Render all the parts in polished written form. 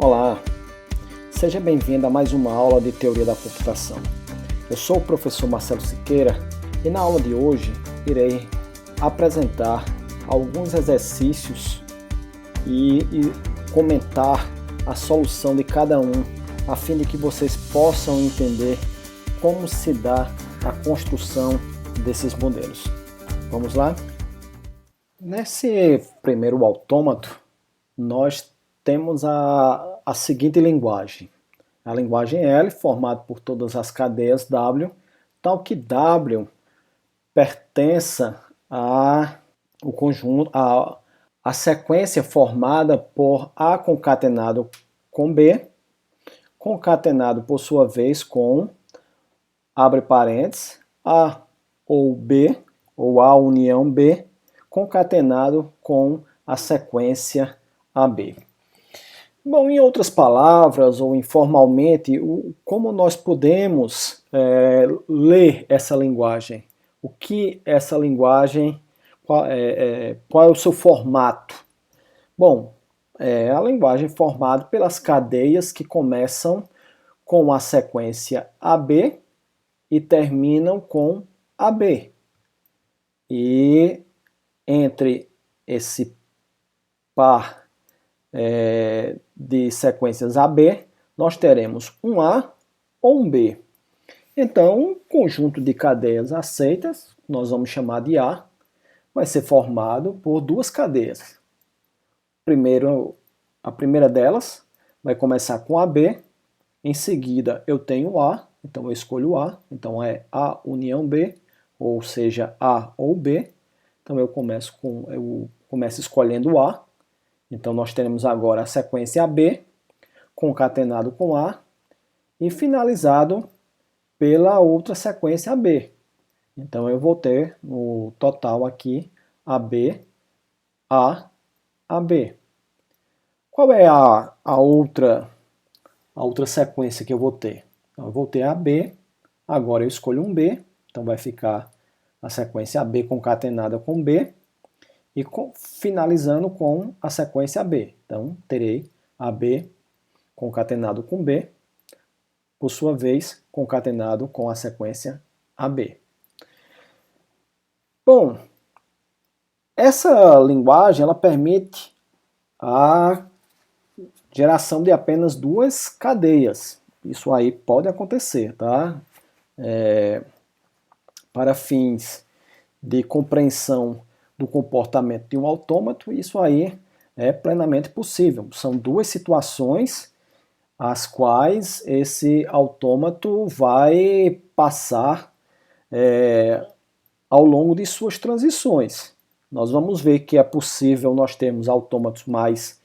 Olá, seja bem-vindo a mais uma aula de Teoria da Computação. Eu sou o professor Marcelo Siqueira e na aula de hoje irei apresentar alguns exercícios e comentar a solução de cada um, a fim de que vocês possam entender como se dá a construção desses modelos. Vamos lá? Nesse primeiro autômato, nós temos a seguinte linguagem. A linguagem L, formada por todas as cadeias W, tal que W pertença o conjunto, a sequência formada por A concatenado com B, concatenado por sua vez com, abre parênteses, A ou B, ou A união B, concatenado com a sequência AB. Bom, em outras palavras, ou informalmente, como nós podemos ler essa linguagem? O que essa linguagem, qual é o seu formato? Bom, é a linguagem formada pelas cadeias que começam com a sequência AB e terminam com AB. E entre esse par de sequências AB, nós teremos um A ou um B. Então, um conjunto de cadeias aceitas, nós vamos chamar de A, vai ser formado por duas cadeias. A primeira delas vai começar com AB, em seguida eu tenho A, então eu escolho A, então é A união B, ou seja, A ou B. Então eu começo escolhendo A. Então nós teremos agora a sequência AB, concatenado com A, e finalizado pela outra sequência AB. Então eu vou ter no total aqui AB, A, AB. Qual é a outra sequência que eu vou ter? Então, eu vou ter AB, agora eu escolho um B, então vai ficar a sequência AB concatenada com B, e finalizando com a sequência B. Então, terei AB concatenado com B, por sua vez, concatenado com a sequência AB. Bom, essa linguagem ela permite a geração de apenas duas cadeias. Isso aí pode acontecer, tá? Para fins de compreensão do comportamento de um autômato, isso aí é plenamente possível. São duas situações as quais esse autômato vai passar ao longo de suas transições. Nós vamos ver que é possível nós termos autômatos mais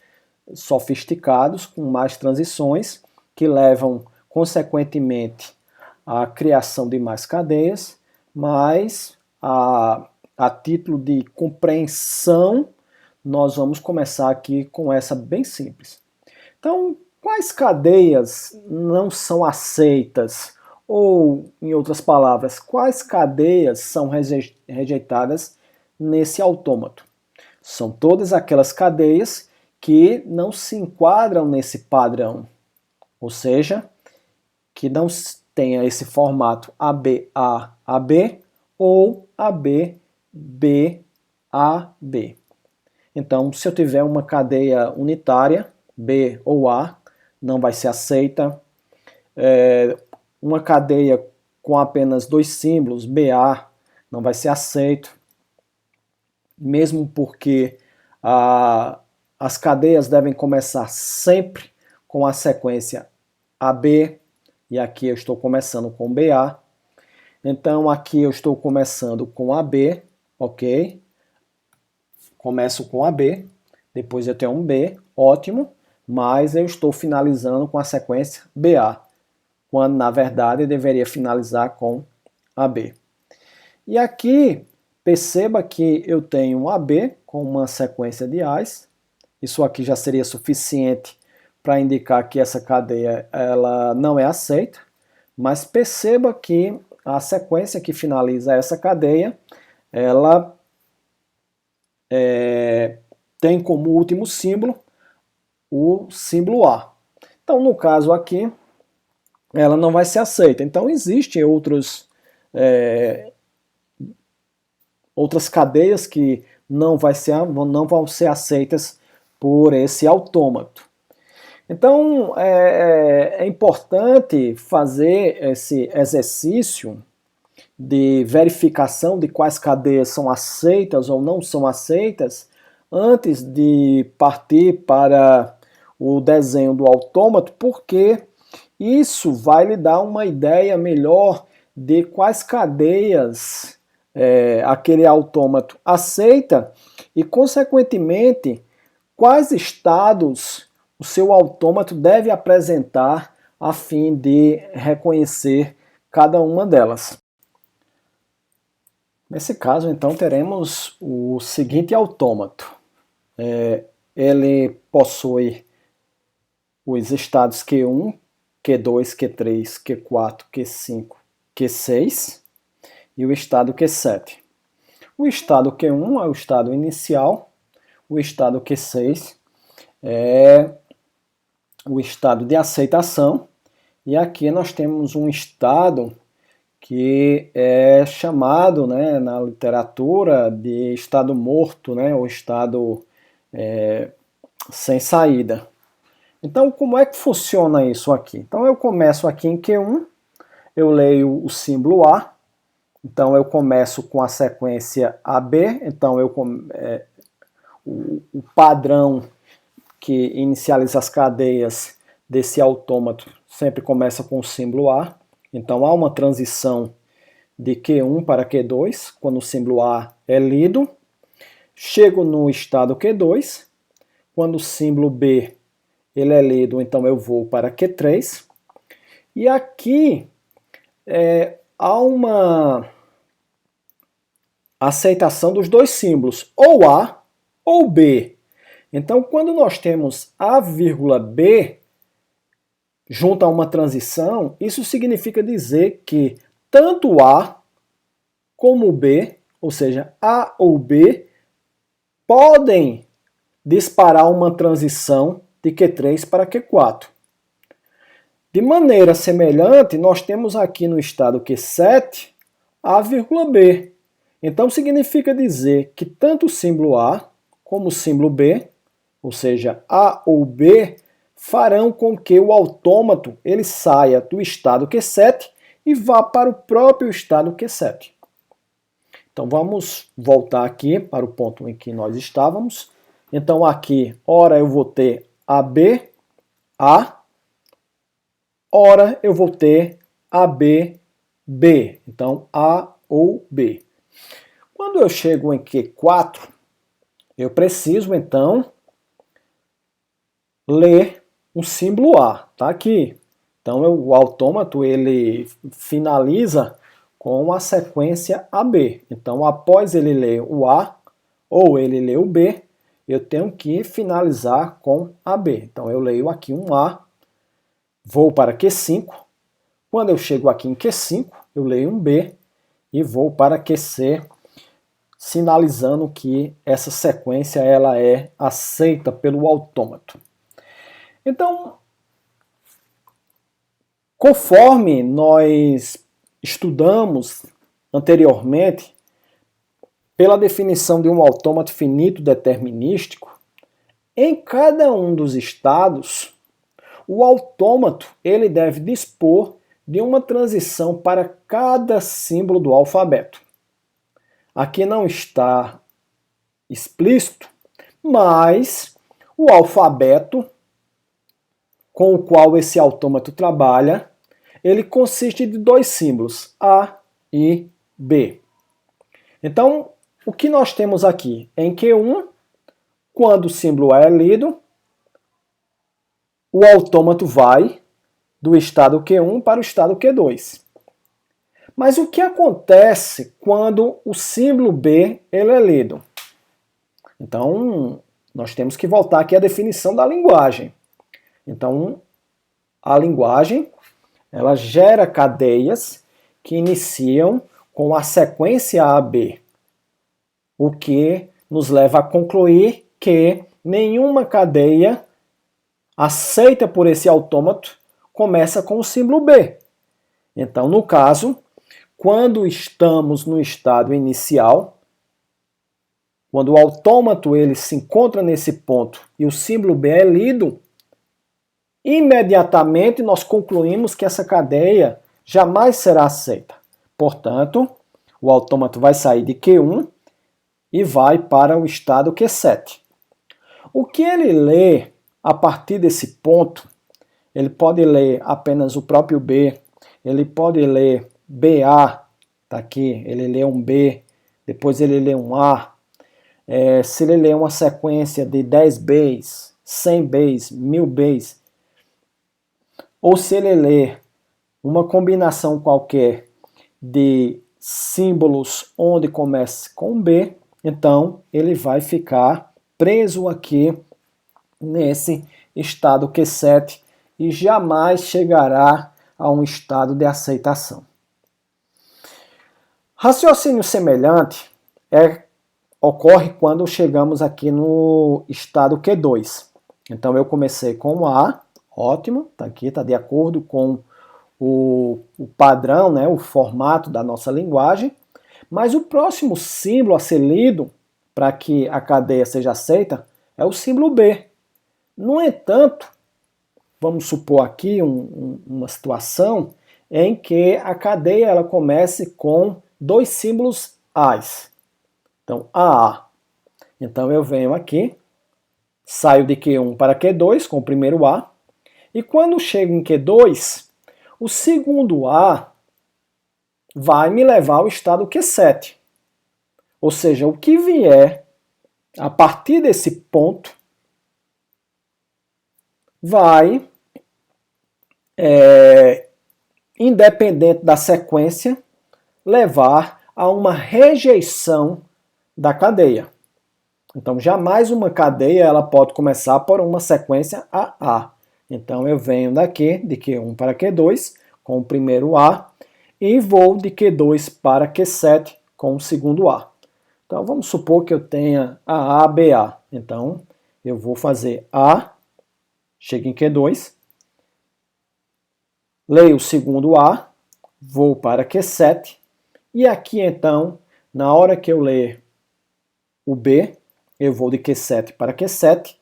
sofisticados, com mais transições, que levam, consequentemente, à criação de mais cadeias, mas a título de compreensão, nós vamos começar aqui com essa bem simples. Então, quais cadeias não são aceitas? Ou, em outras palavras, quais cadeias são rejeitadas nesse autômato? São todas aquelas cadeias que não se enquadram nesse padrão, ou seja, que não tenha esse formato ABA-AB ou AB-BAB. Então, se eu tiver uma cadeia unitária, B ou A, não vai ser aceita. Uma cadeia com apenas dois símbolos, BA, não vai ser aceito. Mesmo porque as cadeias devem começar sempre com a sequência AB, e aqui eu estou começando com BA. Então aqui eu estou começando com AB, ok? Começo com AB, depois eu tenho um B, ótimo, mas eu estou finalizando com a sequência BA, quando na verdade eu deveria finalizar com AB. E aqui, perceba que eu tenho um AB com uma sequência de A's, isso aqui já seria suficiente para indicar que essa cadeia ela não é aceita, mas perceba que a sequência que finaliza essa cadeia, ela tem como último símbolo o símbolo A. Então, no caso aqui, ela não vai ser aceita. Então, existem outras cadeias que não vão ser aceitas por esse autômato. Então, é importante fazer esse exercício de verificação de quais cadeias são aceitas ou não são aceitas antes de partir para o desenho do autômato, porque isso vai lhe dar uma ideia melhor de quais cadeias aquele autômato aceita e, consequentemente, quais estados o seu autômato deve apresentar a fim de reconhecer cada uma delas. Nesse caso, então, teremos o seguinte autômato. Ele possui os estados Q1, Q2, Q3, Q4, Q5, Q6 e o estado Q7. O estado Q1 é o estado inicial, o estado Q6 é o estado de aceitação, e aqui nós temos um estado que é chamado, né, na literatura de estado morto, né, ou estado sem saída. Então, como é que funciona isso aqui? Então, eu começo aqui em Q1, eu leio o símbolo A, então eu começo com a sequência AB, então o padrão que inicializa as cadeias desse autômato sempre começa com o símbolo A. Então há uma transição de Q1 para Q2, quando o símbolo A é lido. Chego no estado Q2, quando o símbolo B ele é lido, então eu vou para Q3. E aqui há uma aceitação dos dois símbolos, ou A ou B. Então, quando nós temos A, B junto a uma transição, isso significa dizer que tanto A como B, ou seja, A ou B, podem disparar uma transição de Q3 para Q4. De maneira semelhante, nós temos aqui no estado Q7 A, B. Então significa dizer que tanto o símbolo A como o símbolo B, ou seja, A ou B, farão com que o autômato ele saia do estado Q7 e vá para o próprio estado Q7. Então vamos voltar aqui para o ponto em que nós estávamos. Então aqui, ora eu vou ter AB, A, ora eu vou ter AB, B. Então A ou B. Quando eu chego em Q4, eu preciso então ler o símbolo A, tá aqui. Então o autômato ele finaliza com a sequência AB. Então após ele ler o A ou ele ler o B, eu tenho que finalizar com AB. Então eu leio aqui um A, vou para Q5. Quando eu chego aqui em Q5, eu leio um B e vou para QC, sinalizando que essa sequência ela é aceita pelo autômato. Então, conforme nós estudamos anteriormente, pela definição de um autômato finito determinístico, em cada um dos estados, o autômato ele deve dispor de uma transição para cada símbolo do alfabeto. Aqui não está explícito, mas o alfabeto com o qual esse autômato trabalha, ele consiste de dois símbolos, A e B. Então, o que nós temos aqui? Em Q1, quando o símbolo A é lido, o autômato vai do estado Q1 para o estado Q2. Mas o que acontece quando o símbolo B ele é lido? Então, nós temos que voltar aqui à definição da linguagem. Então, a linguagem, ela gera cadeias que iniciam com a sequência AB, o que nos leva a concluir que nenhuma cadeia aceita por esse autômato começa com o símbolo B. Então, no caso, quando estamos no estado inicial, quando o autômato ele se encontra nesse ponto e o símbolo B é lido, imediatamente nós concluímos que essa cadeia jamais será aceita. Portanto, o autômato vai sair de Q1 e vai para o estado Q7. O que ele lê a partir desse ponto, ele pode ler apenas o próprio B, ele pode ler BA, tá aqui, ele lê um B, depois ele lê um A. Se ele lê uma sequência de 10 Bs, 100 Bs, 1000 Bs, ou se ele lê uma combinação qualquer de símbolos onde comece com B, então ele vai ficar preso aqui nesse estado Q7 e jamais chegará a um estado de aceitação. Raciocínio semelhante ocorre quando chegamos aqui no estado Q2. Então eu comecei com A, ótimo, tá aqui, tá de acordo com o padrão, né, o formato da nossa linguagem, mas o próximo símbolo a ser lido para que a cadeia seja aceita é o símbolo B. No entanto, vamos supor aqui uma situação em que a cadeia ela comece com dois símbolos A's. Então, AA. Então eu venho aqui, saio de Q1 para Q2 com o primeiro A, e quando chego em Q2, o segundo A vai me levar ao estado Q7. Ou seja, o que vier a partir desse ponto vai, independente da sequência, levar a uma rejeição da cadeia. Então, jamais uma cadeia ela pode começar por uma sequência AA. Então, eu venho daqui, de Q1 para Q2, com o primeiro A, e vou de Q2 para Q7 com o segundo A. Então, vamos supor que eu tenha AA, BA. Então, eu vou fazer A, chego em Q2, leio o segundo A, vou para Q7, e aqui, então, na hora que eu ler o B, eu vou de Q7 para Q7,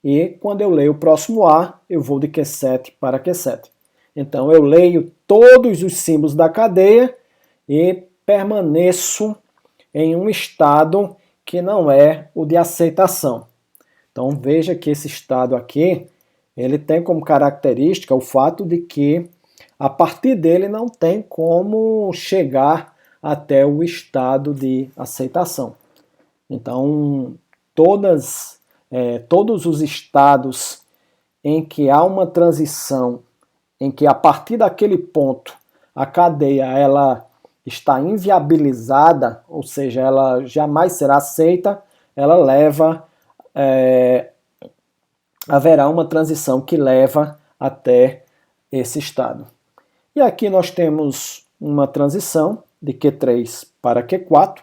e quando eu leio o próximo A, eu vou de Q7 para Q7. Então eu leio todos os símbolos da cadeia e permaneço em um estado que não é o de aceitação. Então veja que esse estado aqui, ele tem como característica o fato de que a partir dele não tem como chegar até o estado de aceitação. Então todos os estados em que há uma transição, em que a partir daquele ponto a cadeia ela está inviabilizada, ou seja, ela jamais será aceita, ela haverá uma transição que leva até esse estado. E aqui nós temos uma transição de Q3 para Q4,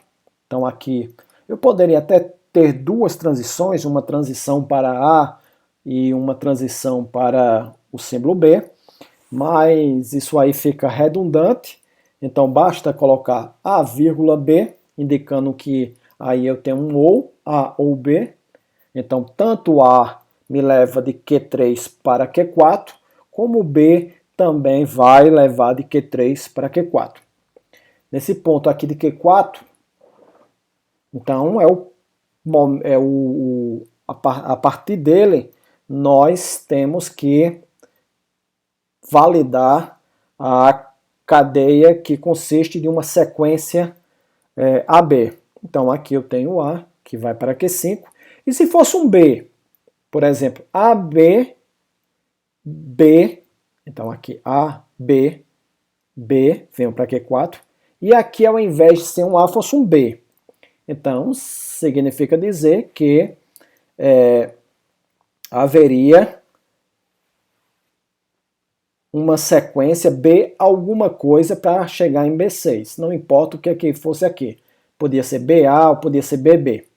então aqui eu poderia até ter duas transições, uma transição para A e uma transição para o símbolo B, mas isso aí fica redundante, então basta colocar A, B, indicando que aí eu tenho um ou A ou B, então tanto A me leva de Q3 para Q4, como B também vai levar de Q3 para Q4. Nesse ponto aqui de Q4, então a partir dele, nós temos que validar a cadeia que consiste de uma sequência AB. Então aqui eu tenho A, que vai para Q5, e se fosse um B, por exemplo, AB, B, então aqui A, B, B, venho para Q4, e aqui ao invés de ser um A, fosse um B. Então, significa dizer que haveria uma sequência B alguma coisa para chegar em B6. Não importa o que aqui fosse aqui. Podia ser BA ou podia ser BB.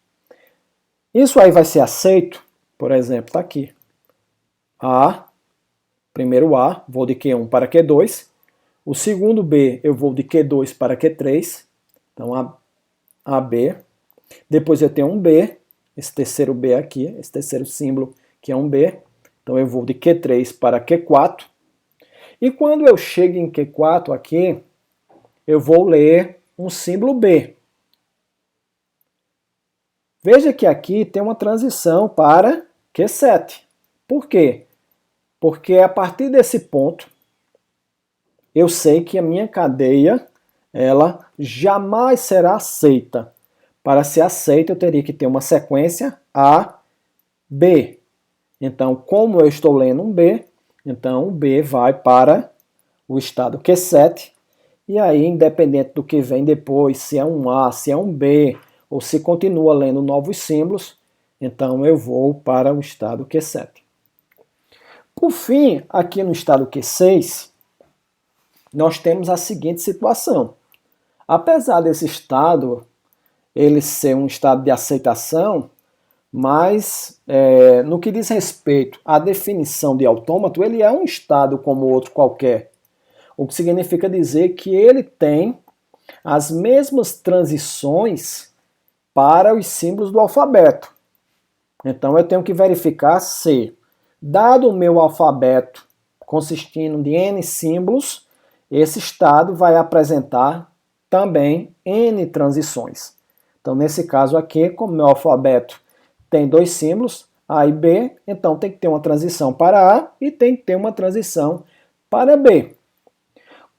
Isso aí vai ser aceito, por exemplo, está aqui. A, primeiro A, vou de Q1 para Q2. O segundo B, eu vou de Q2 para Q3. Então, AB. Depois eu tenho um B, esse terceiro B aqui, esse terceiro símbolo que é um B. Então, eu vou de Q3 para Q4. E quando eu chego em Q4 aqui, eu vou ler um símbolo B. Veja que aqui tem uma transição para Q7. Por quê? Porque a partir desse ponto, eu sei que a minha cadeia, ela jamais será aceita. Para ser aceita, eu teria que ter uma sequência A, B. Então, como eu estou lendo um B, então o B vai para o estado Q7. E aí, independente do que vem depois, se é um A, se é um B, ou se continua lendo novos símbolos, então eu vou para o estado Q7. Por fim, aqui no estado Q6, nós temos a seguinte situação. Apesar desse estado ele ser um estado de aceitação, mas no que diz respeito à definição de autômato, ele é um estado como outro qualquer. O que significa dizer que ele tem as mesmas transições para os símbolos do alfabeto. Então eu tenho que verificar se, dado o meu alfabeto consistindo de N símbolos, esse estado vai apresentar também N transições. Então, nesse caso aqui, como meu alfabeto tem dois símbolos, A e B, então tem que ter uma transição para A e tem que ter uma transição para B.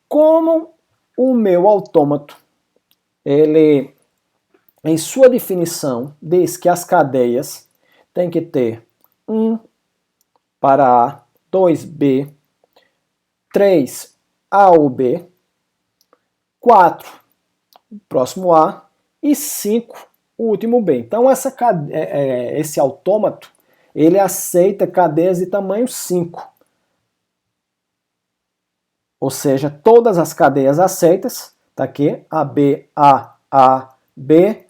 Como o meu autômato, ele, em sua definição, diz que as cadeias têm que ter 1 para A, 2B, 3 A ou B, 4 próximo A e 5 o último B. Então esse autômato ele aceita cadeias de tamanho 5. Ou seja, todas as cadeias aceitas, tá aqui, AB, A, B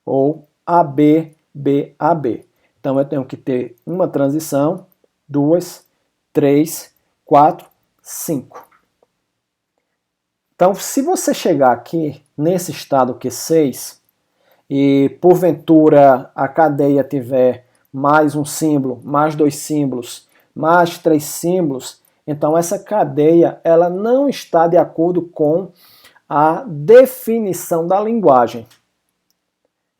ou AB, B, AB. Então eu tenho que ter uma transição, 2, 3, 4, 5. Então, se você chegar aqui nesse estado Q6 e porventura a cadeia tiver mais um símbolo, mais dois símbolos, mais três símbolos, então essa cadeia ela não está de acordo com a definição da linguagem.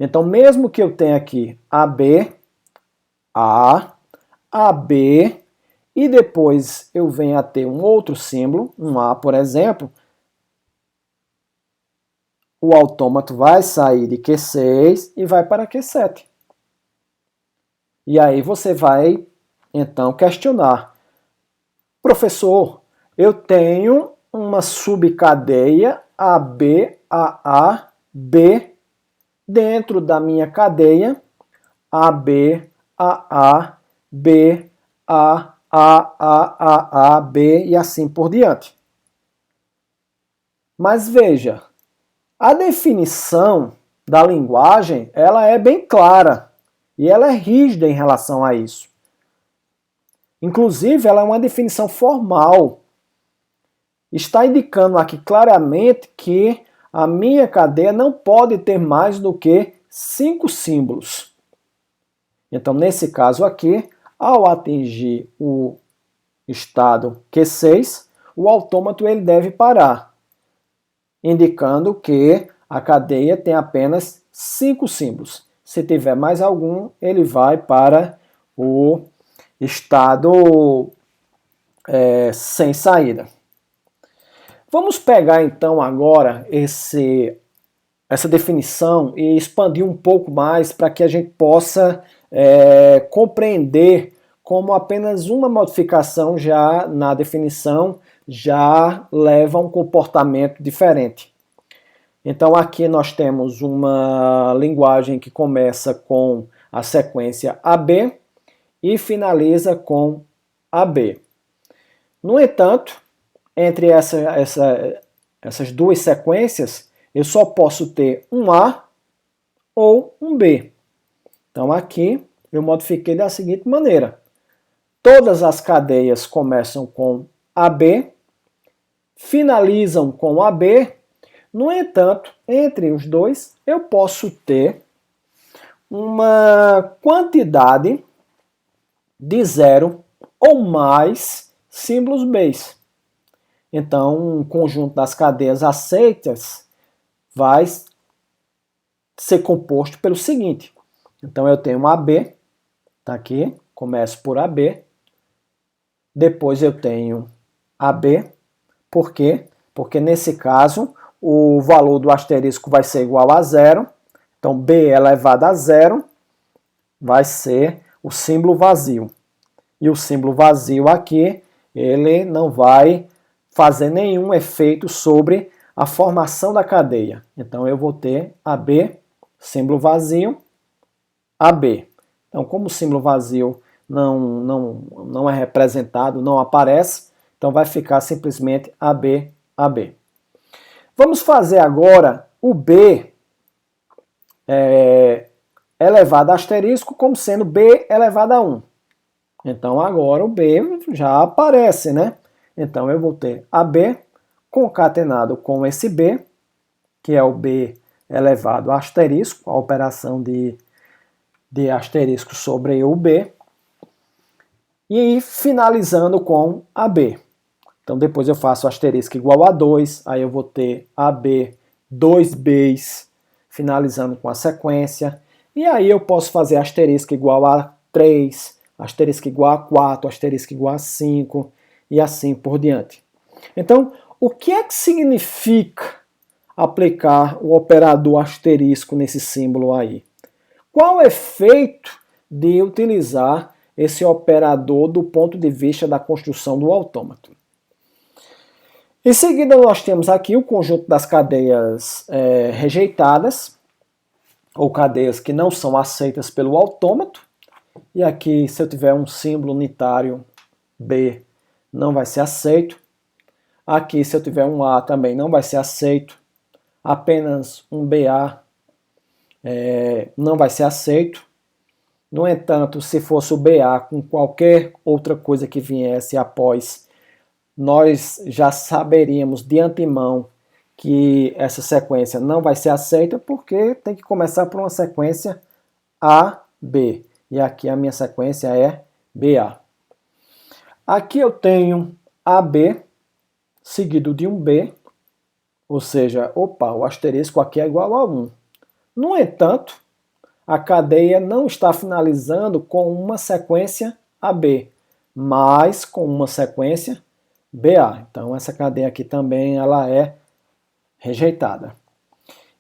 Então, mesmo que eu tenha aqui AB, A, AB, e depois eu venha a ter um outro símbolo, um A, por exemplo, o autômato vai sair de Q6 e vai para Q7. E aí você vai, então, questionar. Professor, eu tenho uma subcadeia AB, AA, B, dentro da minha cadeia AB, AA, B, A, B e assim por diante. Mas veja, a definição da linguagem, ela é bem clara e ela é rígida em relação a isso. Inclusive, ela é uma definição formal. Está indicando aqui claramente que a minha cadeia não pode ter mais do que 5 símbolos. Então, nesse caso aqui, ao atingir o estado Q6, o autômato ele deve parar, indicando que a cadeia tem apenas 5 símbolos. Se tiver mais algum, ele vai para o estado sem saída. Vamos pegar então agora essa definição e expandir um pouco mais para que a gente possa compreender como apenas uma modificação já na definição já leva a um comportamento diferente. Então aqui nós temos uma linguagem que começa com a sequência AB e finaliza com AB. No entanto, entre essas duas sequências, eu só posso ter um A ou um B. Então aqui eu modifiquei da seguinte maneira. Todas as cadeias começam com AB, finalizam com AB. No entanto, entre os dois, eu posso ter uma quantidade de 0 ou mais símbolos base. Então, um conjunto das cadeias aceitas vai ser composto pelo seguinte. Então, eu tenho AB, tá aqui, começo por AB. Depois eu tenho AB. Por quê? Porque nesse caso, o valor do asterisco vai ser igual a 0. Então, B elevado a 0 vai ser o símbolo vazio. E o símbolo vazio aqui, ele não vai fazer nenhum efeito sobre a formação da cadeia. Então, eu vou ter AB, símbolo vazio, AB. Então, como o símbolo vazio não é representado, não aparece, então vai ficar simplesmente AB, AB. Vamos fazer agora o B elevado a asterisco como sendo B elevado a 1. Então agora o B já aparece, né? Então eu vou ter AB concatenado com esse B, que é o B elevado a asterisco, a operação de asterisco sobre o B, e finalizando com AB. Então depois eu faço asterisco igual a 2, aí eu vou ter AB 2Bs, finalizando com a sequência, e aí eu posso fazer asterisco igual a 3, asterisco igual a 4, asterisco igual a 5, e assim por diante. Então, o que é que significa aplicar o operador asterisco nesse símbolo aí? Qual o efeito de utilizar esse operador do ponto de vista da construção do autômato? Em seguida, nós temos aqui o conjunto das cadeias rejeitadas, ou cadeias que não são aceitas pelo autômato. E aqui, se eu tiver um símbolo unitário B, não vai ser aceito. Aqui, se eu tiver um A, também não vai ser aceito. Apenas um BA não vai ser aceito. No entanto, se fosse o BA com qualquer outra coisa que viesse após, nós já saberíamos de antemão que essa sequência não vai ser aceita, porque tem que começar por uma sequência AB. E aqui a minha sequência é BA. Aqui eu tenho AB seguido de um B, ou seja, o asterisco aqui é igual a 1. No entanto, a cadeia não está finalizando com uma sequência AB, mas com uma sequência BA. Então essa cadeia aqui também ela é rejeitada.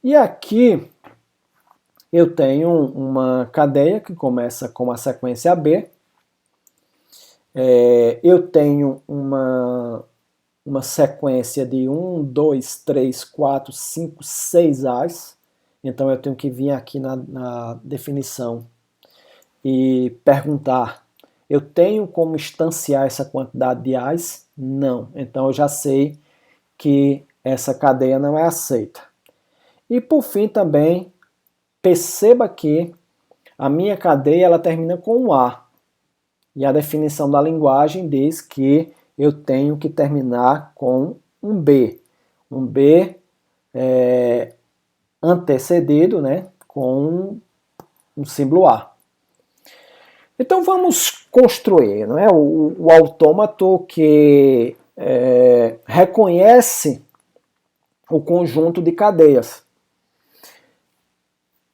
E aqui eu tenho uma cadeia que começa com a sequência AB. Eu tenho uma sequência de 1, 2, 3, 4, 5, 6 As. Então eu tenho que vir aqui na definição e perguntar: eu tenho como instanciar essa quantidade de As? Não. Então eu já sei que essa cadeia não é aceita. E por fim também, perceba que a minha cadeia ela termina com um A. E a definição da linguagem diz que eu tenho que terminar com um B. Um B antecedido, né, com um símbolo A. Então vamos construir, né, o autômato que reconhece o conjunto de cadeias.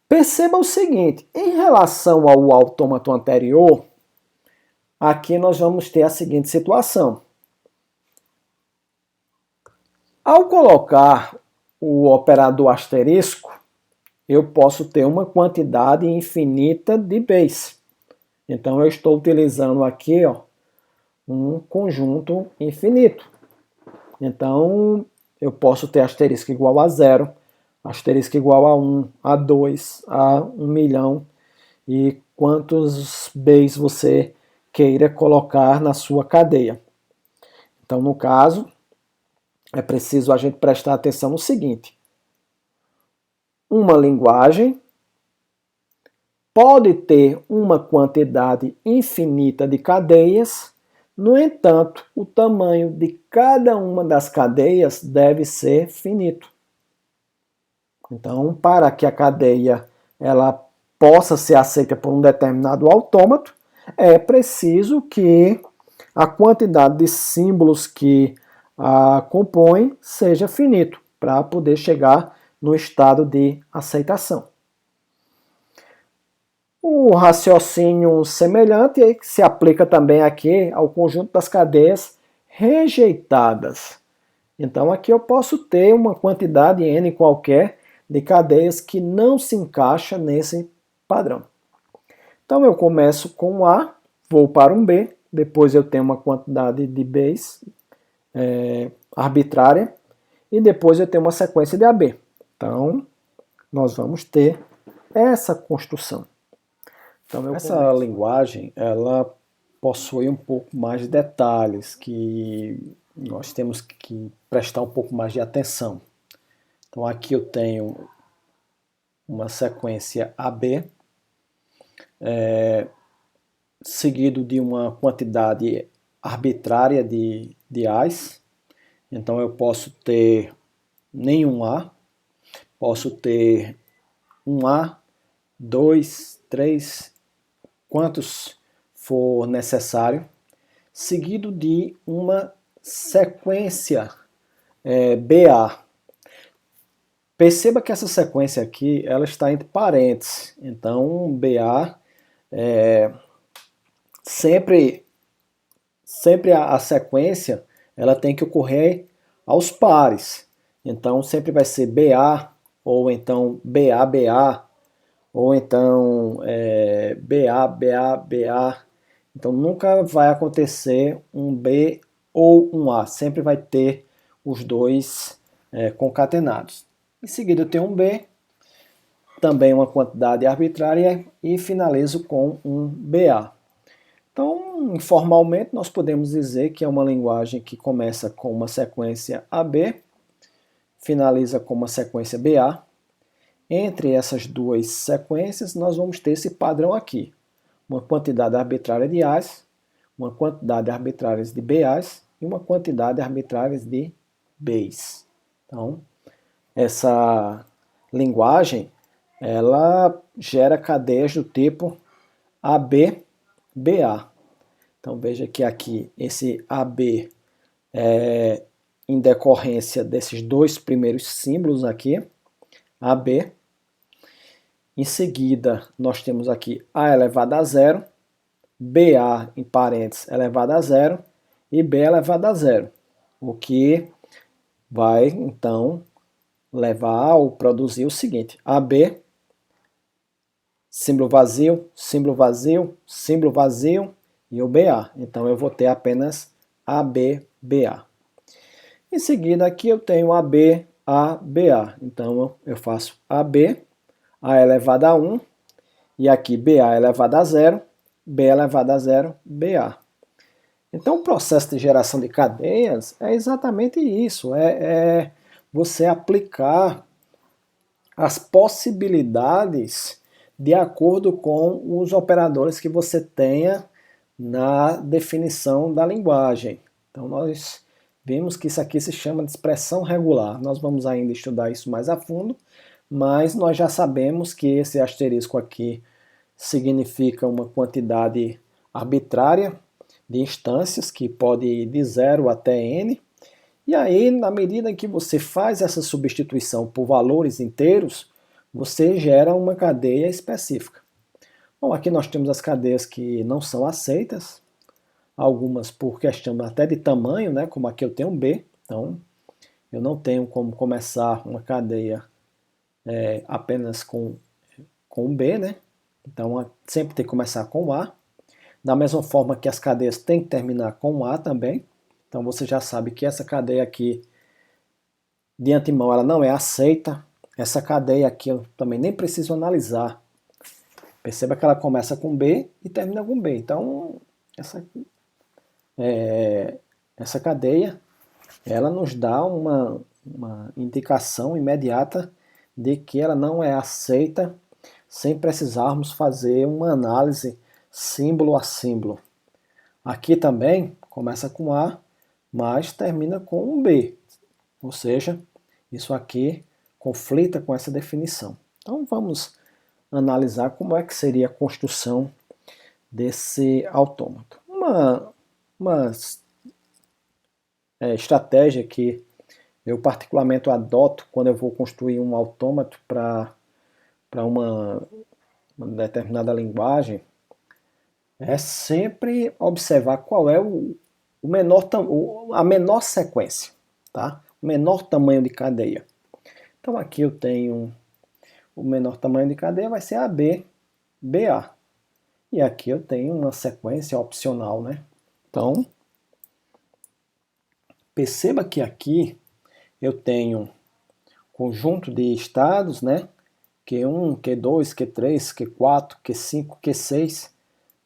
Perceba o seguinte, em relação ao autômato anterior, aqui nós vamos ter a seguinte situação. Ao colocar o operador asterisco, eu posso ter uma quantidade infinita de base. Então eu estou utilizando aqui um conjunto infinito. Então eu posso ter asterisco igual a 0, asterisco igual a 1, a 2, a 1 milhão e quantos base você queira colocar na sua cadeia. Então, no caso, é preciso a gente prestar atenção no seguinte: uma linguagem pode ter uma quantidade infinita de cadeias, no entanto, o tamanho de cada uma das cadeias deve ser finito. Então, para que a cadeia ela possa ser aceita por um determinado autômato, é preciso que a quantidade de símbolos que a compõem seja finito, para poder chegar no estado de aceitação. O raciocínio semelhante se aplica também aqui ao conjunto das cadeias rejeitadas. Então aqui eu posso ter uma quantidade n qualquer de cadeias que não se encaixa nesse padrão. Então eu começo com um A, vou para um B, depois eu tenho uma quantidade de Bs arbitrária, e depois eu tenho uma sequência de AB. Então nós vamos ter essa construção. Então, essa linguagem ela possui um pouco mais de detalhes que nós temos que prestar um pouco mais de atenção. Então aqui eu tenho uma sequência AB, seguido de uma quantidade arbitrária de A's. Então eu posso ter nenhum A, posso ter um A, 2, 3, quantos for necessário, seguido de uma sequência BA. Perceba que essa sequência aqui ela está entre parênteses, então BA sempre a sequência ela tem que ocorrer aos pares. Então sempre vai ser BA, ou então BA, BA, ou então BA, BA, BA. Então nunca vai acontecer um B ou um A, sempre vai ter os dois concatenados. Em seguida eu tenho um B, também uma quantidade arbitrária, e finalizo com um BA. Então, informalmente, nós podemos dizer que é uma linguagem que começa com uma sequência AB, finaliza com uma sequência BA. Entre essas duas sequências, nós vamos ter esse padrão aqui. Uma quantidade arbitrária de A's, uma quantidade arbitrária de BA's e uma quantidade arbitrária de B's. Então, essa linguagem, ela gera cadeias do tipo AB, BA. Então veja que aqui esse AB é em decorrência desses dois primeiros símbolos aqui, AB. Em seguida nós temos aqui A elevado a zero, BA em parênteses elevado a zero e B elevado a zero, o que vai então levar ou produzir o seguinte: AB, símbolo vazio, símbolo vazio, símbolo vazio e o BA. Então eu vou ter apenas AB, BA. Em seguida aqui eu tenho AB, A, BA. Então eu faço AB, A elevado a 1, e aqui BA elevado a 0, B elevado a 0, BA. Então o processo de geração de cadeias é exatamente isso, é você aplicar as possibilidades de acordo com os operadores que você tenha na definição da linguagem. Então nós vimos que isso aqui se chama de expressão regular. Nós vamos ainda estudar isso mais a fundo, mas nós já sabemos que esse asterisco aqui significa uma quantidade arbitrária de instâncias, que pode ir de 0 até n. E aí, na medida em que você faz essa substituição por valores inteiros, você gera uma cadeia específica. Bom, aqui nós temos as cadeias que não são aceitas, algumas por questão até de tamanho, né? Como aqui eu tenho um B, então eu não tenho como começar uma cadeia apenas com um B, né? Então sempre tem que começar com A. Da mesma forma que as cadeias têm que terminar com A também. Então você já sabe que essa cadeia aqui, de antemão, ela não é aceita. Essa cadeia aqui eu também nem preciso analisar. Perceba que ela começa com B e termina com B. Então essa cadeia, ela nos dá uma indicação imediata de que ela não é aceita sem precisarmos fazer uma análise símbolo a símbolo. Aqui também começa com A, mas termina com um B, ou seja, isso aqui conflita com essa definição. Então vamos analisar como é que seria a construção desse autômato. Uma estratégia que eu particularmente adoto quando eu vou construir um autômato para uma determinada linguagem é sempre observar qual é a menor sequência, tá? O menor tamanho de cadeia. Então aqui eu tenho o menor tamanho de cadeia vai ser AB, BA. E aqui eu tenho uma sequência opcional, né? Então, perceba que aqui eu tenho conjunto de estados, né? Q1, Q2, Q3, Q4, Q5, Q6,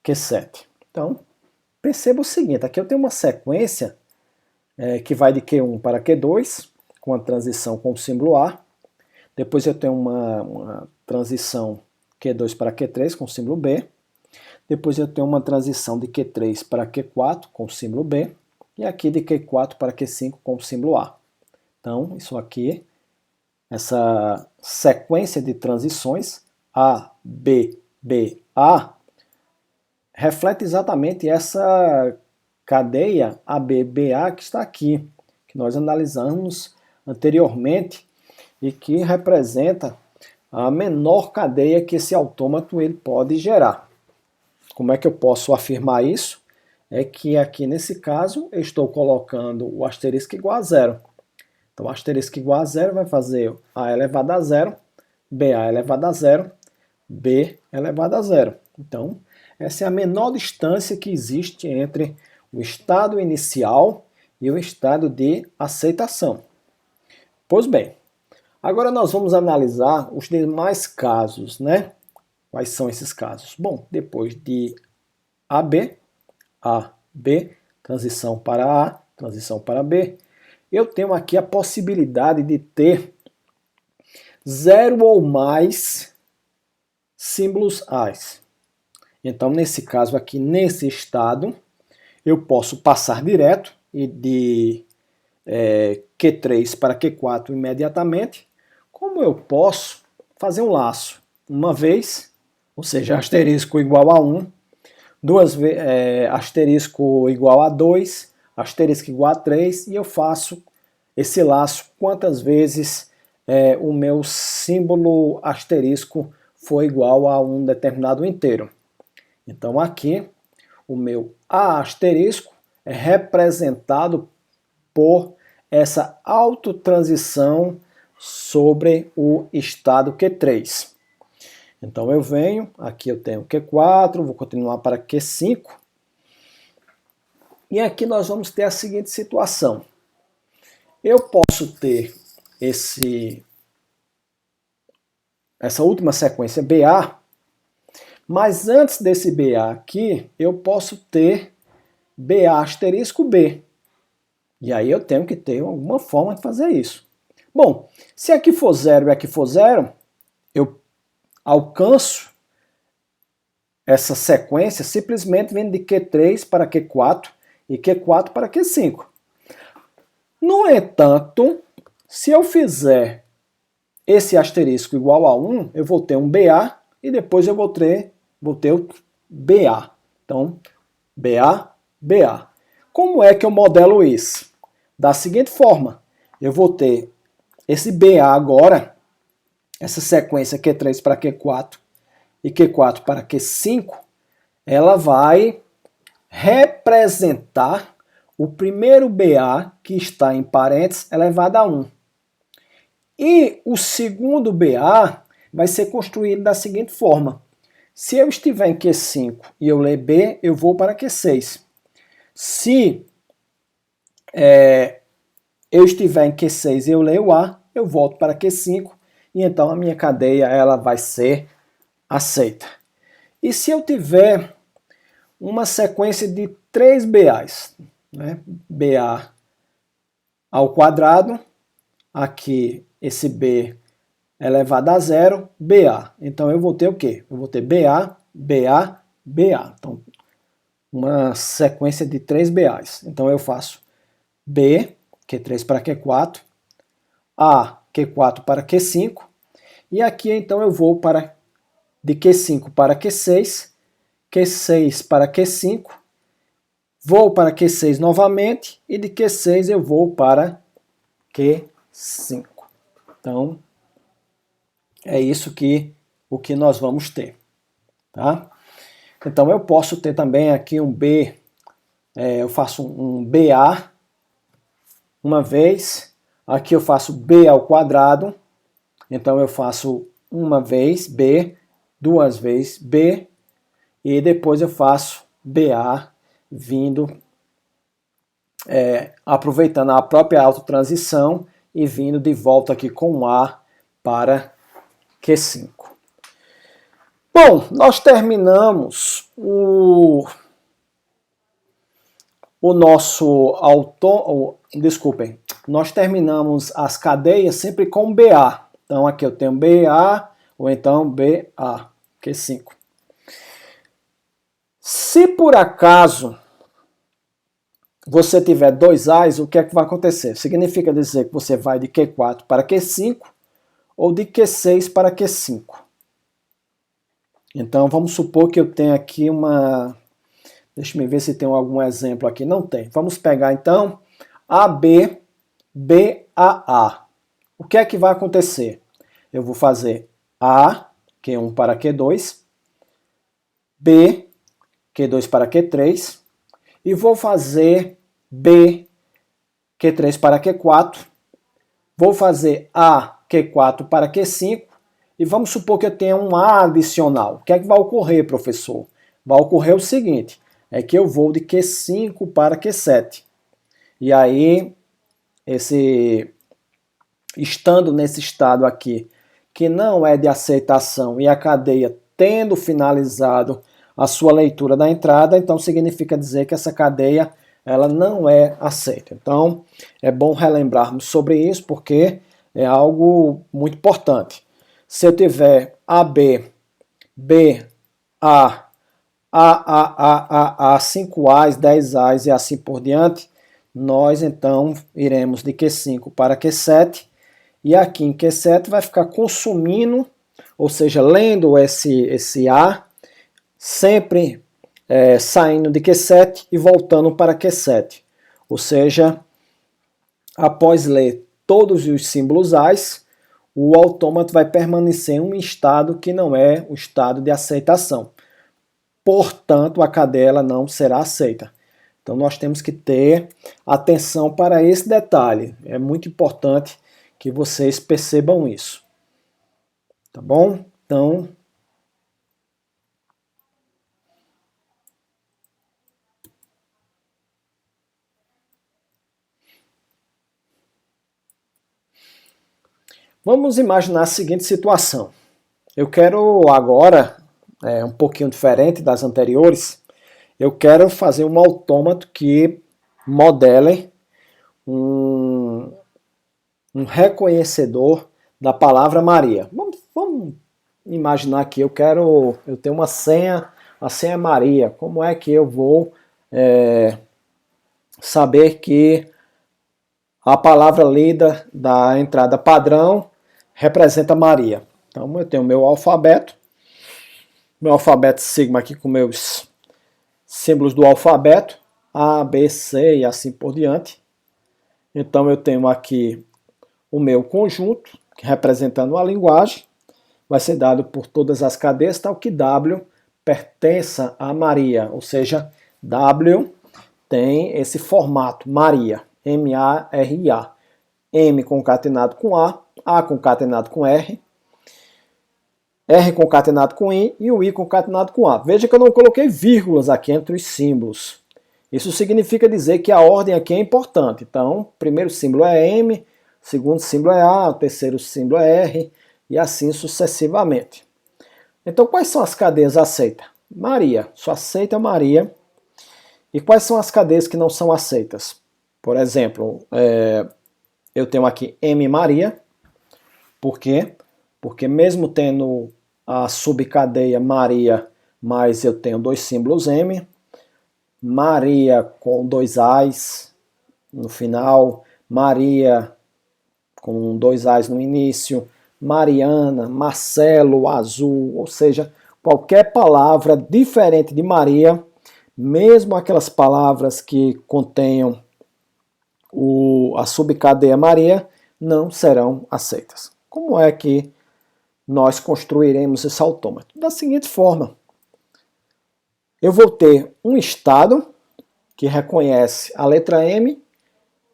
Q7. Então, perceba o seguinte, aqui eu tenho uma sequência que vai de Q1 para Q2, com a transição com o símbolo A. Depois eu tenho uma transição Q2 para Q3 com o símbolo B. Depois eu tenho uma transição de Q3 para Q4 com o símbolo B. E aqui de Q4 para Q5 com o símbolo A. Então, isso aqui, essa sequência de transições A, B, B, A, reflete exatamente essa cadeia ABBA que está aqui, que nós analisamos anteriormente e que representa a menor cadeia que esse autômato ele pode gerar. Como é que eu posso afirmar isso? É que aqui nesse caso eu estou colocando o asterisco igual a zero. Então o asterisco igual a zero vai fazer A elevado a zero, BA elevado a zero, B elevado a zero. Então essa é a menor distância que existe entre o estado inicial e o estado de aceitação. Pois bem, agora nós vamos analisar os demais casos, né? Quais são esses casos? Bom, depois de AB, A, B, transição para A, transição para B, eu tenho aqui a possibilidade de ter 0 ou mais símbolos A's. Então, nesse caso aqui, nesse estado, eu posso passar direto e de Q3 para Q4 imediatamente, como eu posso fazer um laço uma vez, ou seja, asterisco igual a 1, duas vezes, asterisco igual a 2, asterisco igual a 3, e eu faço esse laço quantas vezes o meu símbolo asterisco for igual a um determinado inteiro. Então aqui o meu A asterisco é representado por essa autotransição sobre o estado Q3. Então eu venho, aqui eu tenho Q4, vou continuar para Q5. E aqui nós vamos ter a seguinte situação. Eu posso ter essa última sequência BA, mas antes desse BA aqui, eu posso ter BA asterisco B. E aí eu tenho que ter alguma forma de fazer isso. Bom, se aqui for 0 e aqui for 0, eu alcanço essa sequência simplesmente vindo de Q3 para Q4 e Q4 para Q5. No entanto, se eu fizer esse asterisco igual a 1, eu vou ter um BA e depois eu vou ter o BA. Então, BA, BA. Como é que eu modelo isso? Da seguinte forma, eu vou ter esse BA agora, essa sequência Q3 para Q4 e Q4 para Q5, ela vai representar o primeiro BA que está em parênteses elevado a 1. E o segundo BA vai ser construído da seguinte forma. Se eu estiver em Q5 e eu ler B, eu vou para Q6. Se eu estiver em Q6 e eu leio A, eu volto para Q5 e então a minha cadeia ela vai ser aceita. E se eu tiver uma sequência de 3 BAs, né? BA ao quadrado, aqui esse B elevado a zero, BA. Então eu vou ter o quê? Eu vou ter BA, BA, BA. Então, uma sequência de 3 BAs. Então eu faço B, Q3 para Q4, A, Q4 para Q5, e aqui então eu vou de Q5 para Q6, Q6 para Q5, vou para Q6 novamente, e de Q6 eu vou para Q5. Então, é isso o que nós vamos ter. Tá? Então, eu posso ter também aqui um B, eu faço um BA uma vez, aqui eu faço B ao quadrado, então eu faço uma vez B, duas vezes B, e depois eu faço BA vindo, aproveitando a própria autotransição e vindo de volta aqui com A para Q5. Bom, nós terminamos o nosso desculpem, nós terminamos as cadeias sempre com BA. Então aqui eu tenho BA ou então BA, Q5. Se por acaso você tiver dois A's, o que é que vai acontecer? Significa dizer que você vai de Q4 para Q5 ou de Q6 para Q5. Então vamos supor que eu tenho aqui uma... Deixa eu ver se tem algum exemplo aqui. Não tem. Vamos pegar então AB, BAA. O que é que vai acontecer? Eu vou fazer A, Q1 para Q2, B, Q2 para Q3, e vou fazer B, Q3 para Q4, vou fazer A, Q4 para Q5, e vamos supor que eu tenha um A adicional. O que é que vai ocorrer, professor? Vai ocorrer o seguinte, é que eu vou de Q5 para Q7. E aí, estando nesse estado aqui, que não é de aceitação, e a cadeia tendo finalizado a sua leitura da entrada, então significa dizer que essa cadeia ela não é aceita. Então, é bom relembrarmos sobre isso, porque é algo muito importante. Se eu tiver AB, B, A, 5 A's, 10 A's e assim por diante, nós então iremos de Q5 para Q7, e aqui em Q7 vai ficar consumindo, ou seja, lendo esse A, sempre saindo de Q7 e voltando para Q7. Ou seja, após ler todos os símbolos A's, o autômato vai permanecer em um estado que não é o estado de aceitação. Portanto, a cadeia não será aceita. Então, nós temos que ter atenção para esse detalhe. É muito importante que vocês percebam isso. Tá bom? Então, vamos imaginar a seguinte situação. Eu quero agora, um pouquinho diferente das anteriores, eu quero fazer um autômato que modele um reconhecedor da palavra Maria. Vamos imaginar que eu tenho uma senha, a senha é Maria. Como é que eu vou saber que a palavra lida da entrada padrão representa Maria? Então eu tenho meu alfabeto Sigma aqui com meus símbolos do alfabeto, A, B, C e assim por diante. Então eu tenho aqui o meu conjunto, representando a linguagem, vai ser dado por todas as cadeias, tal que W pertença a Maria, ou seja, W tem esse formato, Maria, M-A-R-I-A. M concatenado com A concatenado com R, R concatenado com I e o I concatenado com A. Veja que eu não coloquei vírgulas aqui entre os símbolos. Isso significa dizer que a ordem aqui é importante. Então, o primeiro símbolo é M, o segundo símbolo é A, o terceiro símbolo é R, e assim sucessivamente. Então, quais são as cadeias aceitas? Maria, só aceita Maria. E quais são as cadeias que não são aceitas? Por exemplo, eu tenho aqui M Maria. Por quê? porque mesmo tendo a subcadeia Maria, mas eu tenho dois símbolos M, Maria com dois A's no final, Maria com dois A's no início, Mariana, Marcelo, Azul, ou seja, qualquer palavra diferente de Maria, mesmo aquelas palavras que contenham a subcadeia Maria, não serão aceitas. Como é que nós construiremos esse autômato? Da seguinte forma: eu vou ter um estado que reconhece a letra M,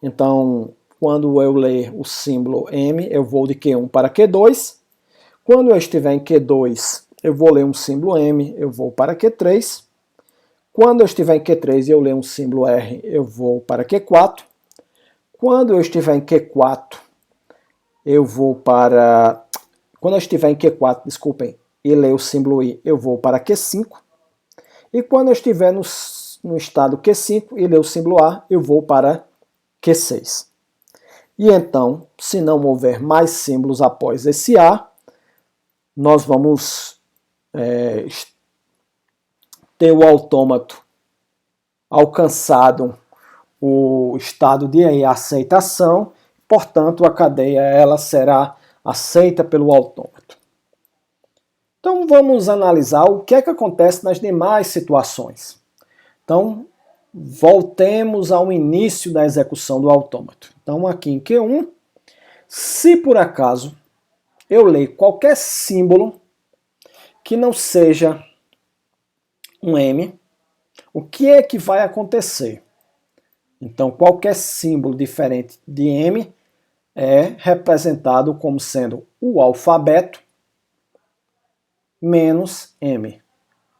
então quando eu ler o símbolo M, eu vou de Q1 para Q2. Quando eu estiver em Q2, eu vou ler um símbolo M, eu vou para Q3. Quando eu estiver em Q3 e eu ler um símbolo R, eu vou para Q4. Quando eu estiver em Q4, eu vou para... Quando eu estiver em Q4, desculpem, e ler o símbolo I, eu vou para Q5. E quando eu estiver no estado Q5 e ler o símbolo A, eu vou para Q6. E então, se não houver mais símbolos após esse A, nós vamos ter o autômato alcançado o estado de aceitação, portanto a cadeia ela será aceita pelo autômato. Então vamos analisar o que é que acontece nas demais situações. Então voltemos ao início da execução do autômato. Então aqui em Q1, se por acaso eu ler qualquer símbolo que não seja um M, o que é que vai acontecer? Então qualquer símbolo diferente de M é representado como sendo o alfabeto menos M.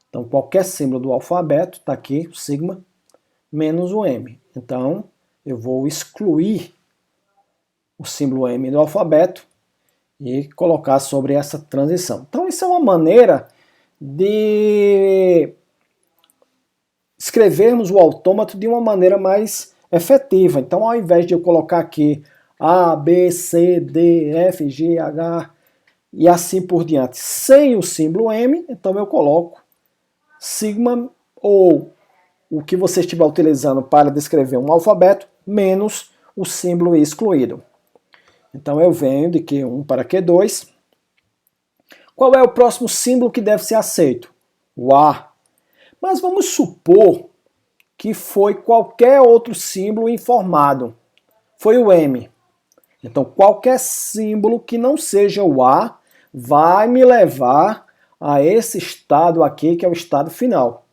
Então qualquer símbolo do alfabeto, está aqui o sigma, menos o M. Então eu vou excluir o símbolo M do alfabeto e colocar sobre essa transição. Então isso é uma maneira de escrevermos o autômato de uma maneira mais efetiva. Então ao invés de eu colocar aqui A, B, C, D, F, G, H e assim por diante, sem o símbolo M, então eu coloco sigma ou o que você estiver utilizando para descrever um alfabeto, menos o símbolo excluído. Então eu venho de Q1 para Q2. Qual é o próximo símbolo que deve ser aceito? O A. Mas vamos supor que foi qualquer outro símbolo informado. Foi o M. Então qualquer símbolo que não seja o A vai me levar a esse estado aqui, que é o estado final.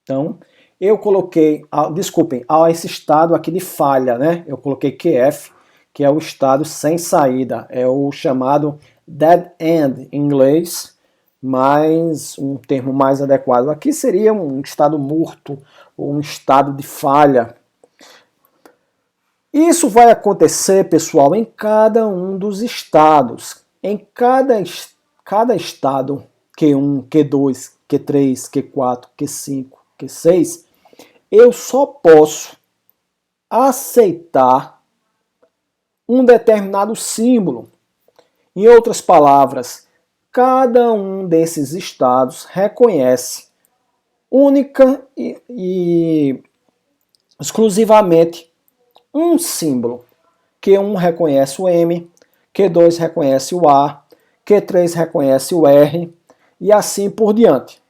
Então eu coloquei, desculpem, a esse estado aqui de falha, né? Eu coloquei QF, que é o estado sem saída, é o chamado dead end em inglês, mas um termo mais adequado aqui seria um estado morto, ou um estado de falha. Isso vai acontecer, pessoal, em cada um dos estados. Em cada estado, Q1, Q2, Q3, Q4, Q5, Q6, eu só posso aceitar um determinado símbolo. Em outras palavras, cada um desses estados reconhece única e exclusivamente um símbolo. Q1 reconhece o M, Q2 reconhece o A, Q3 reconhece o R e assim por diante.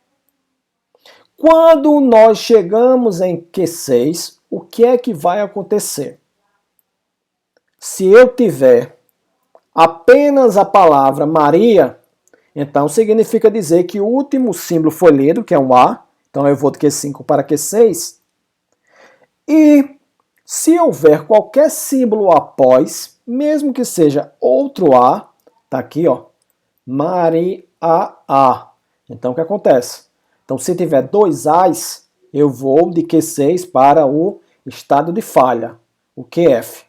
Quando nós chegamos em Q6, o que é que vai acontecer? Se eu tiver apenas a palavra Maria, então significa dizer que o último símbolo foi lido, que é um A, então eu vou de Q5 para Q6. E se houver qualquer símbolo após, mesmo que seja outro A, tá aqui, ó, Maria A. Então o que acontece? Então se tiver dois A's, eu vou de Q6 para o estado de falha, o QF.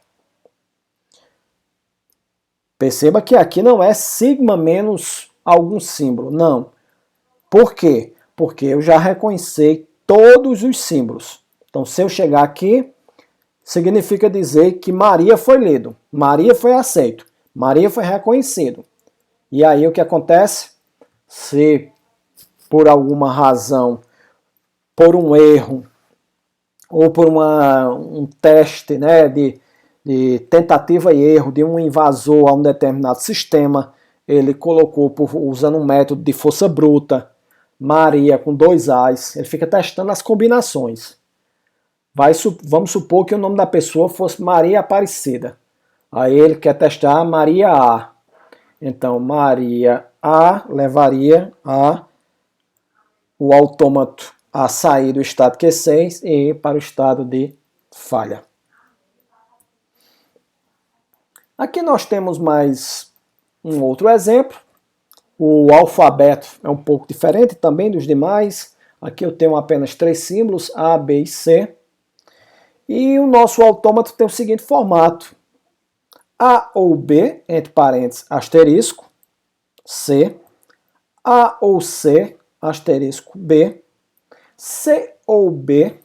Perceba que aqui não é sigma menos algum símbolo, não. Por quê? Porque eu já reconheci todos os símbolos. Então se eu chegar aqui, significa dizer que Maria foi lido, Maria foi aceito, Maria foi reconhecido. E aí o que acontece? Se por alguma razão, por um erro, ou por um teste, né, de tentativa e erro de um invasor a um determinado sistema, ele colocou, usando um método de força bruta, Maria com 2 A's, ele fica testando as combinações. Vamos supor que o nome da pessoa fosse Maria Aparecida. Aí ele quer testar Maria A. Então, Maria A levaria o autômato a sair do estado Q6 e ir para o estado de falha. Aqui nós temos mais um outro exemplo. O alfabeto é um pouco diferente também dos demais. Aqui eu tenho apenas 3 símbolos, A, B e C. E o nosso autômato tem o seguinte formato. A ou B, entre parênteses, asterisco, C. A ou C, asterisco B. C ou B.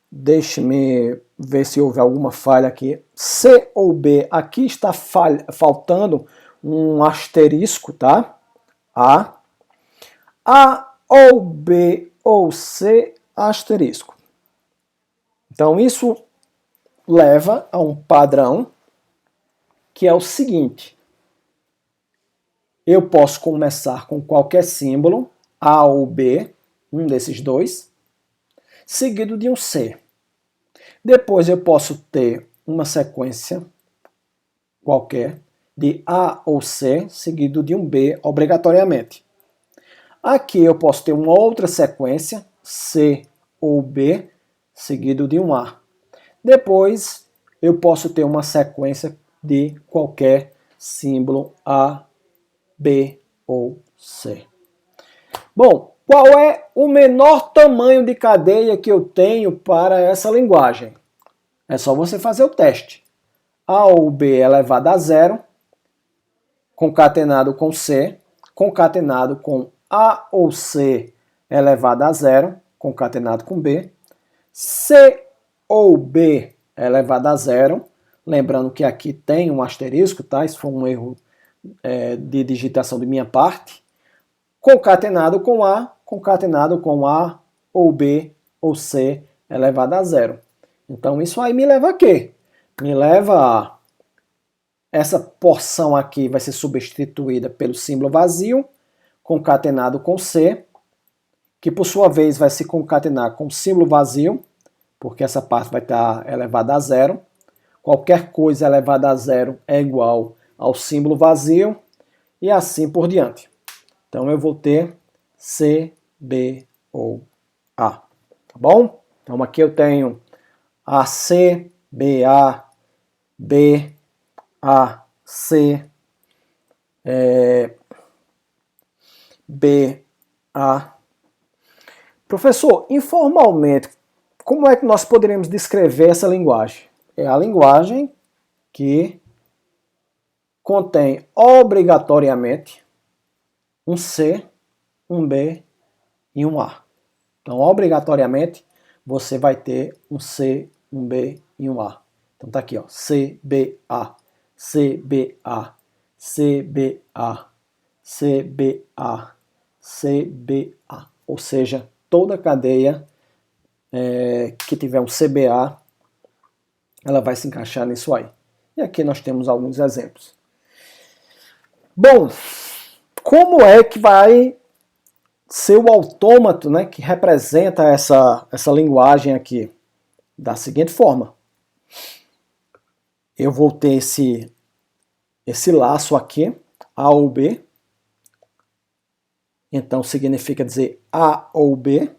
Deixe-me ver se houve alguma falha aqui. C ou B, aqui está faltando um asterisco, tá? A ou B ou C, asterisco. Então isso leva a um padrão que é o seguinte. Eu posso começar com qualquer símbolo, A ou B, um desses dois, seguido de um C. Depois eu posso ter uma sequência qualquer de A ou C, seguido de um B, obrigatoriamente. Aqui eu posso ter uma outra sequência, C ou B, seguido de um A. Depois eu posso ter uma sequência de qualquer símbolo A, B ou C. Bom, qual é o menor tamanho de cadeia que eu tenho para essa linguagem? É só você fazer o teste. A ou B elevado a 0, concatenado com C, concatenado com A ou C elevado a 0, concatenado com B, C ou B elevado a 0, lembrando que aqui tem um asterisco, tá? Isso foi um erro de digitação de minha parte, concatenado com A ou B ou C elevado a 0. Então isso aí me leva a quê? Me leva a essa porção aqui vai ser substituída pelo símbolo vazio, concatenado com C, que por sua vez vai se concatenar com o símbolo vazio, porque essa parte vai estar elevada a 0. Qualquer coisa elevada a 0 é igual ao símbolo vazio, e assim por diante. Então eu vou ter C, B ou A. Tá bom? Então aqui eu tenho AC, BA, B, A, C, B, A. Professor, informalmente, como é que nós poderíamos descrever essa linguagem? É a linguagem que contém obrigatoriamente um C, um B e um A. Então, obrigatoriamente, você vai ter um C, um B e um A. Então tá aqui, ó, C, B, A, C, B, A, C, B, A, C, B, A, C, B, A. Ou seja, toda cadeia que tiver um CBA, ela vai se encaixar nisso aí. E aqui nós temos alguns exemplos. Bom, como é que vai ser o autômato, né, que representa essa linguagem aqui? Da seguinte forma. Eu vou ter esse laço aqui, A ou B. Então significa dizer A ou B.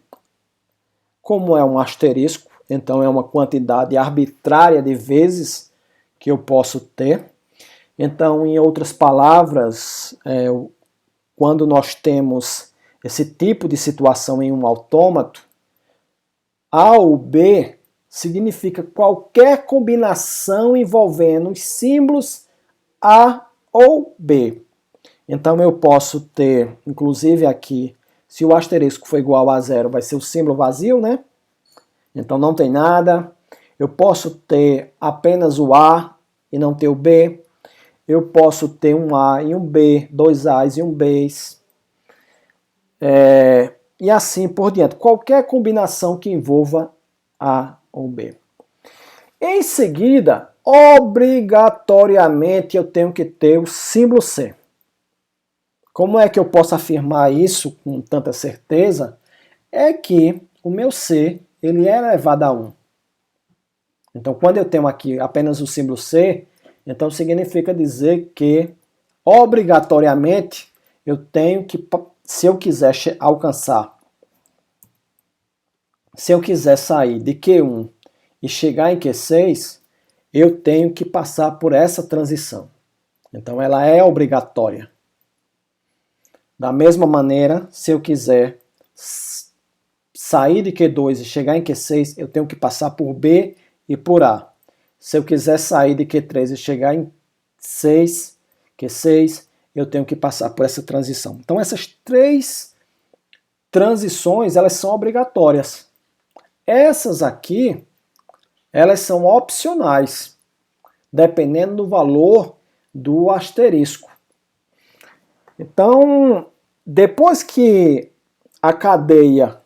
Como é um asterisco, então é uma quantidade arbitrária de vezes que eu posso ter. Então, em outras palavras, quando nós temos esse tipo de situação em um autômato, A ou B significa qualquer combinação envolvendo os símbolos A ou B. Então eu posso ter, inclusive aqui, se o asterisco for igual a 0, vai ser o símbolo vazio, né? Então não tem nada. Eu posso ter apenas o A e não ter o B. eu posso ter um A e um B, dois A's e um B's, e assim por diante. Qualquer combinação que envolva A ou B. Em seguida, obrigatoriamente eu tenho que ter o símbolo C. Como é que eu posso afirmar isso com tanta certeza? É que o meu C ele é elevado a 1. Então, quando eu tenho aqui apenas o símbolo C, então significa dizer que, obrigatoriamente, eu tenho que, se eu quiser alcançar, se eu quiser sair de Q1 e chegar em Q6, eu tenho que passar por essa transição. Então, ela é obrigatória. Da mesma maneira, se eu quiser sair de Q2 e chegar em Q6, eu tenho que passar por B e por A. Se eu quiser sair de Q3 e chegar em Q6, eu tenho que passar por essa transição. Então essas três transições, elas são obrigatórias. Essas aqui, elas são opcionais, dependendo do valor do asterisco. Então, depois que a cadeia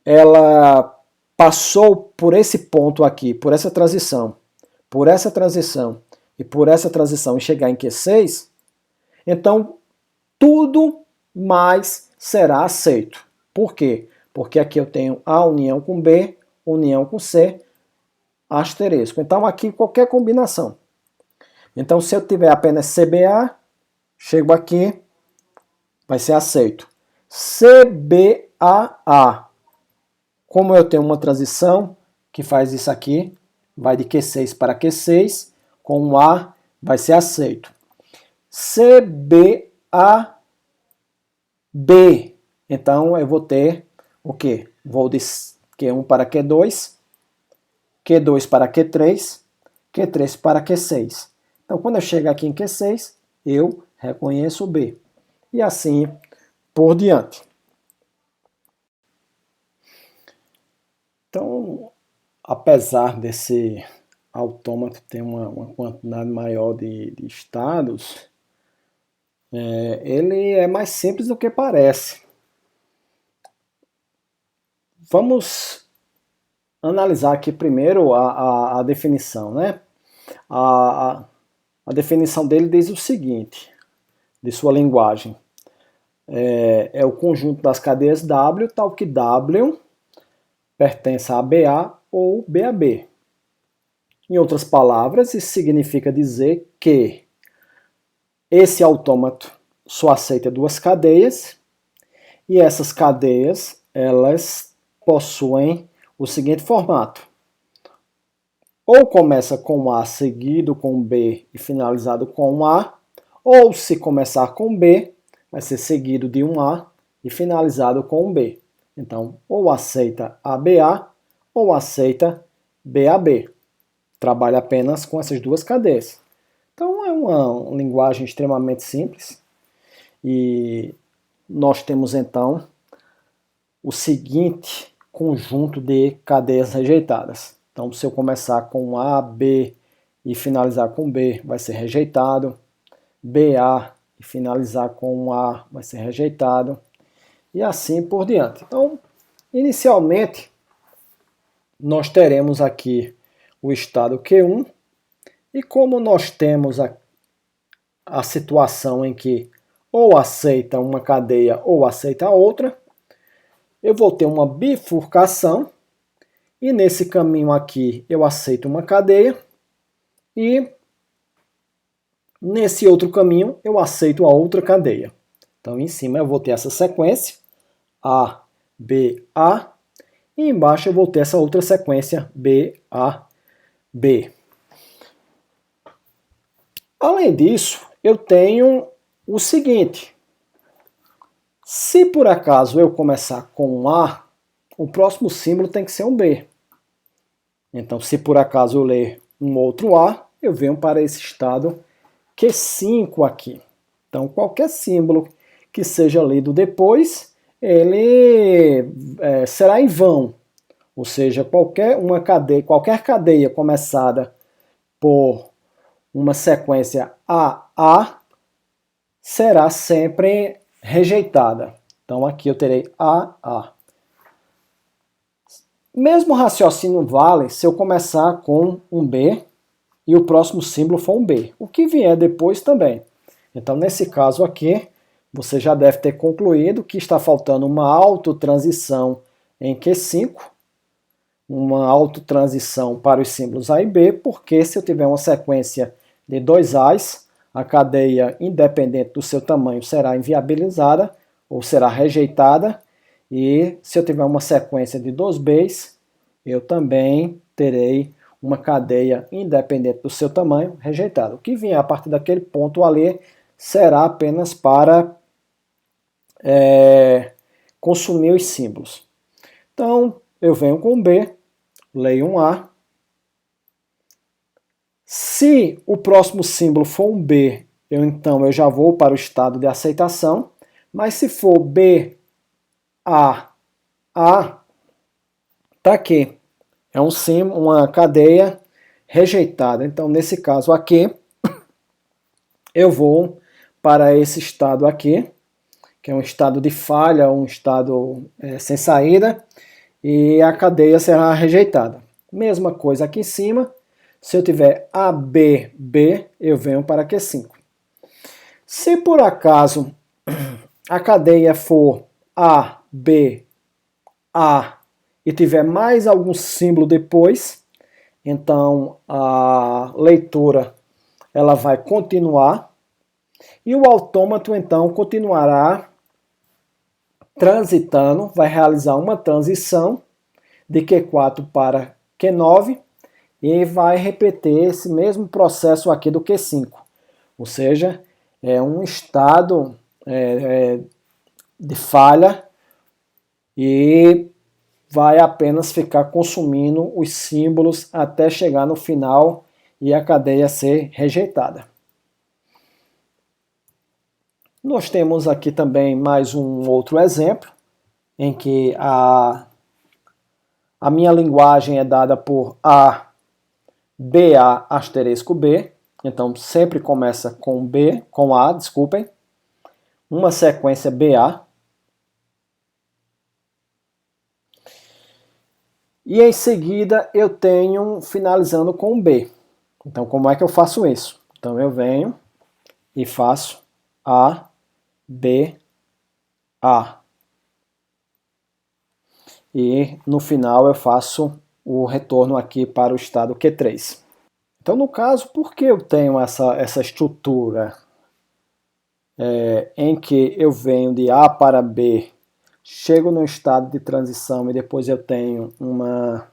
ela passou por esse ponto aqui, por essa transição e por essa transição e chegar em Q6, então tudo mais será aceito. Por quê? Porque aqui eu tenho A união com B, união com C, asterisco. Então aqui qualquer combinação. Então se eu tiver apenas CBA, chego aqui, vai ser aceito. CBAA. Como eu tenho uma transição que faz isso aqui, vai de Q6 para Q6, com um A vai ser aceito. CBAB. Então eu vou ter o quê? Vou de Q1 para Q2, Q2 para Q3, Q3 para Q6. Então quando eu chego aqui em Q6, eu reconheço o B. E assim por diante. Então, apesar desse autômato ter uma quantidade maior de estados, ele é mais simples do que parece. Vamos analisar aqui primeiro a definição, né? A definição dele diz o seguinte, de sua linguagem. É o conjunto das cadeias W, tal que W pertence a BA ou BAB. Em outras palavras, isso significa dizer que esse autômato só aceita duas cadeias e essas cadeias elas possuem o seguinte formato. Ou começa com A seguido com B e finalizado com um A, ou se começar com B, vai ser seguido de um A e finalizado com um B. Então, ou aceita ABA ou aceita BAB. Trabalha apenas com essas duas cadeias. Então, é uma linguagem extremamente simples. E nós temos, então, o seguinte conjunto de cadeias rejeitadas. Então, se eu começar com A, B e finalizar com B, vai ser rejeitado. BA e finalizar com A, vai ser rejeitado. E assim por diante. Então, inicialmente, nós teremos aqui o estado Q1, e como nós temos a situação em que ou aceita uma cadeia ou aceita a outra, eu vou ter uma bifurcação, e nesse caminho aqui eu aceito uma cadeia, e nesse outro caminho eu aceito a outra cadeia. Então, em cima eu vou ter essa sequência, A, B, A, e embaixo eu vou ter essa outra sequência, B, A, B. Além disso, eu tenho o seguinte, se por acaso eu começar com um A, o próximo símbolo tem que ser um B. Então, se por acaso eu ler um outro A, eu venho para esse estado Q5 aqui. Então, qualquer símbolo que seja lido depois, ele será em vão, ou seja, qualquer cadeia começada por uma sequência AA será sempre rejeitada. Então aqui eu terei AA. Mesmo raciocínio vale se eu começar com um B e o próximo símbolo for um B. O que vier depois também. Então nesse caso aqui, você já deve ter concluído que está faltando uma autotransição em Q5, uma autotransição para os símbolos A e B, porque se eu tiver uma sequência de dois A's, a cadeia, independente do seu tamanho, será inviabilizada ou será rejeitada. E se eu tiver uma sequência de dois B's, eu também terei uma cadeia, independente do seu tamanho, rejeitada. O que vier a partir daquele ponto ali será apenas para consumir os símbolos. Então, eu venho com B, leio um A. Se o próximo símbolo for um B, então eu já vou para o estado de aceitação. Mas se for B, A, tá aqui. É um símbolo, uma cadeia rejeitada. Então, nesse caso aqui, eu vou para esse estado aqui, que é um estado de falha, um estado sem saída, e a cadeia será rejeitada. Mesma coisa aqui em cima, se eu tiver AB, B, eu venho para Q5. Se por acaso a cadeia for A, B, A e tiver mais algum símbolo depois, então a leitura ela vai continuar e o autômato então continuará transitando, vai realizar uma transição de Q4 para Q9 e vai repetir esse mesmo processo aqui do Q5. Ou seja, é um estado de falha e vai apenas ficar consumindo os símbolos até chegar no final e a cadeia ser rejeitada. Nós temos aqui também mais um outro exemplo, em que a minha linguagem é dada por A, BA asterisco B, então sempre começa com B, com A, desculpem, uma sequência BA. E em seguida eu tenho finalizando com B. Então como é que eu faço isso? Então eu venho e faço A, B, A. E no final eu faço o retorno aqui para o estado Q3. Então no caso, por que eu tenho essa estrutura em que eu venho de A para B, chego no estado de transição e depois eu tenho uma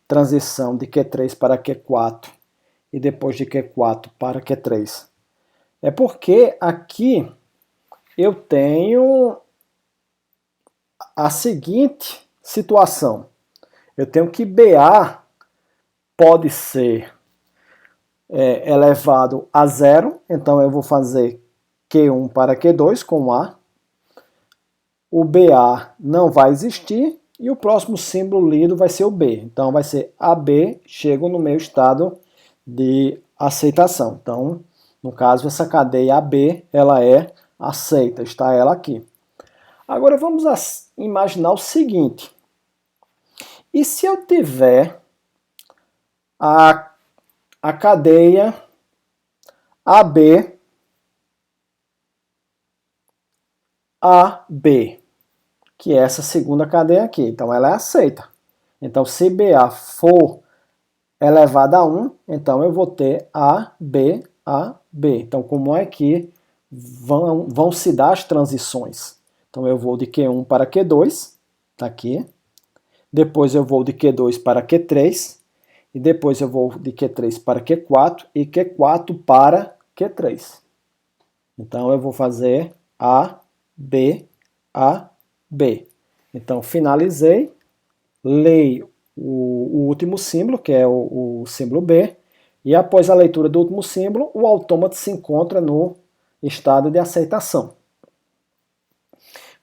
transição de Q3 para Q4 e depois de Q4 para Q3? É porque aqui eu tenho a seguinte situação. Eu tenho que BA pode ser elevado a 0, então eu vou fazer Q1 para Q2 com A. O BA não vai existir e o próximo símbolo lido vai ser o B. Então vai ser AB, chego no meu estado de aceitação. Então, no caso, essa cadeia AB, ela é aceita, está ela aqui. Agora vamos imaginar o seguinte. E se eu tiver a cadeia AB, AB, que é essa segunda cadeia aqui. Então ela é aceita. Então se BA for elevada a 1, então eu vou ter AB, AB. Então como é que vão se dar as transições? Então eu vou de Q1 para Q2, tá aqui. Depois eu vou de Q2 para Q3. E depois eu vou de Q3 para Q4 e Q4 para Q3. Então eu vou fazer A, B, A, B. Então finalizei, leio o último símbolo, que é o símbolo B, e após a leitura do último símbolo, o autômato se encontra no estado de aceitação.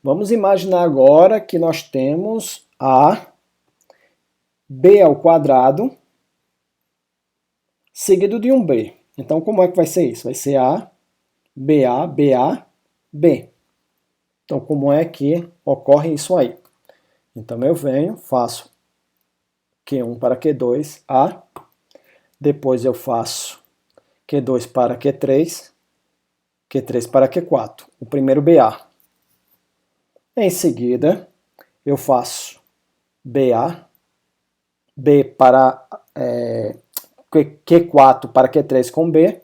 Vamos imaginar agora que nós temos A, B ao quadrado, seguido de um B. Então, como é que vai ser isso? Vai ser A, BA, BA, B. Então, como é que ocorre isso aí? Então, eu venho, faço Q1 para Q2, A. Depois eu faço Q2 para Q3, Q3 para Q4. O primeiro BA. Em seguida, eu faço BA, B para Q4 para Q3 com B,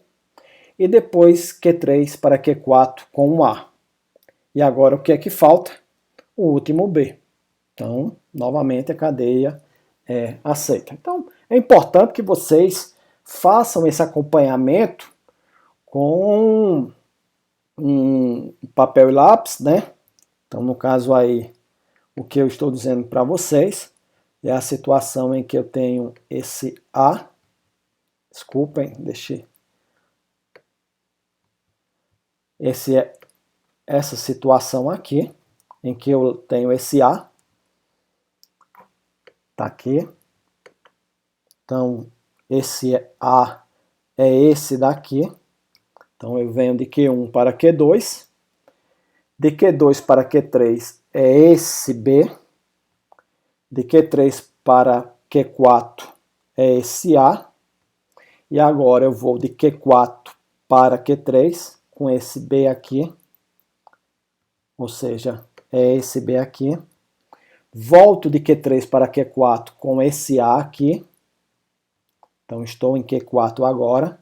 e depois Q3 para Q4 com um A. E agora o que é que falta? O último B. Então, novamente a cadeia é aceita. Então, é importante que vocês façam esse acompanhamento com um papel e lápis, né? Então, no caso aí, o que eu estou dizendo para vocês é a situação em que eu tenho esse A. Desculpem, deixei. Essa situação aqui, em que eu tenho esse A. Tá aqui. Então, esse A é esse daqui. Então, eu venho de Q1 para Q2. De Q2 para Q3 é esse B. De Q3 para Q4 é esse A. E agora eu vou de Q4 para Q3 com esse B aqui. Ou seja, é esse B aqui. Volto de Q3 para Q4 com esse A aqui. Então, estou em Q4 agora.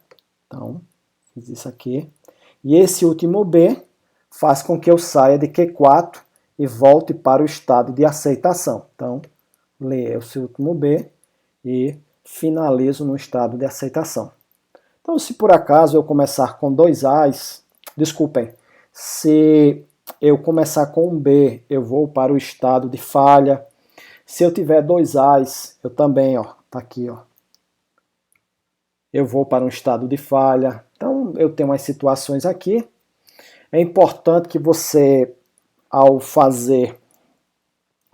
Então, fiz isso aqui. E esse último B faz com que eu saia de Q4 e volte para o estado de aceitação. Então, leio esse último B e finalizo no estado de aceitação. Então, se por acaso eu começar com dois A's, desculpem, se eu começar com um B, eu vou para o estado de falha. Se eu tiver dois A's, eu também, ó, tá aqui, ó. Eu vou para um estado de falha. Então, eu tenho umas situações aqui. É importante que você, ao fazer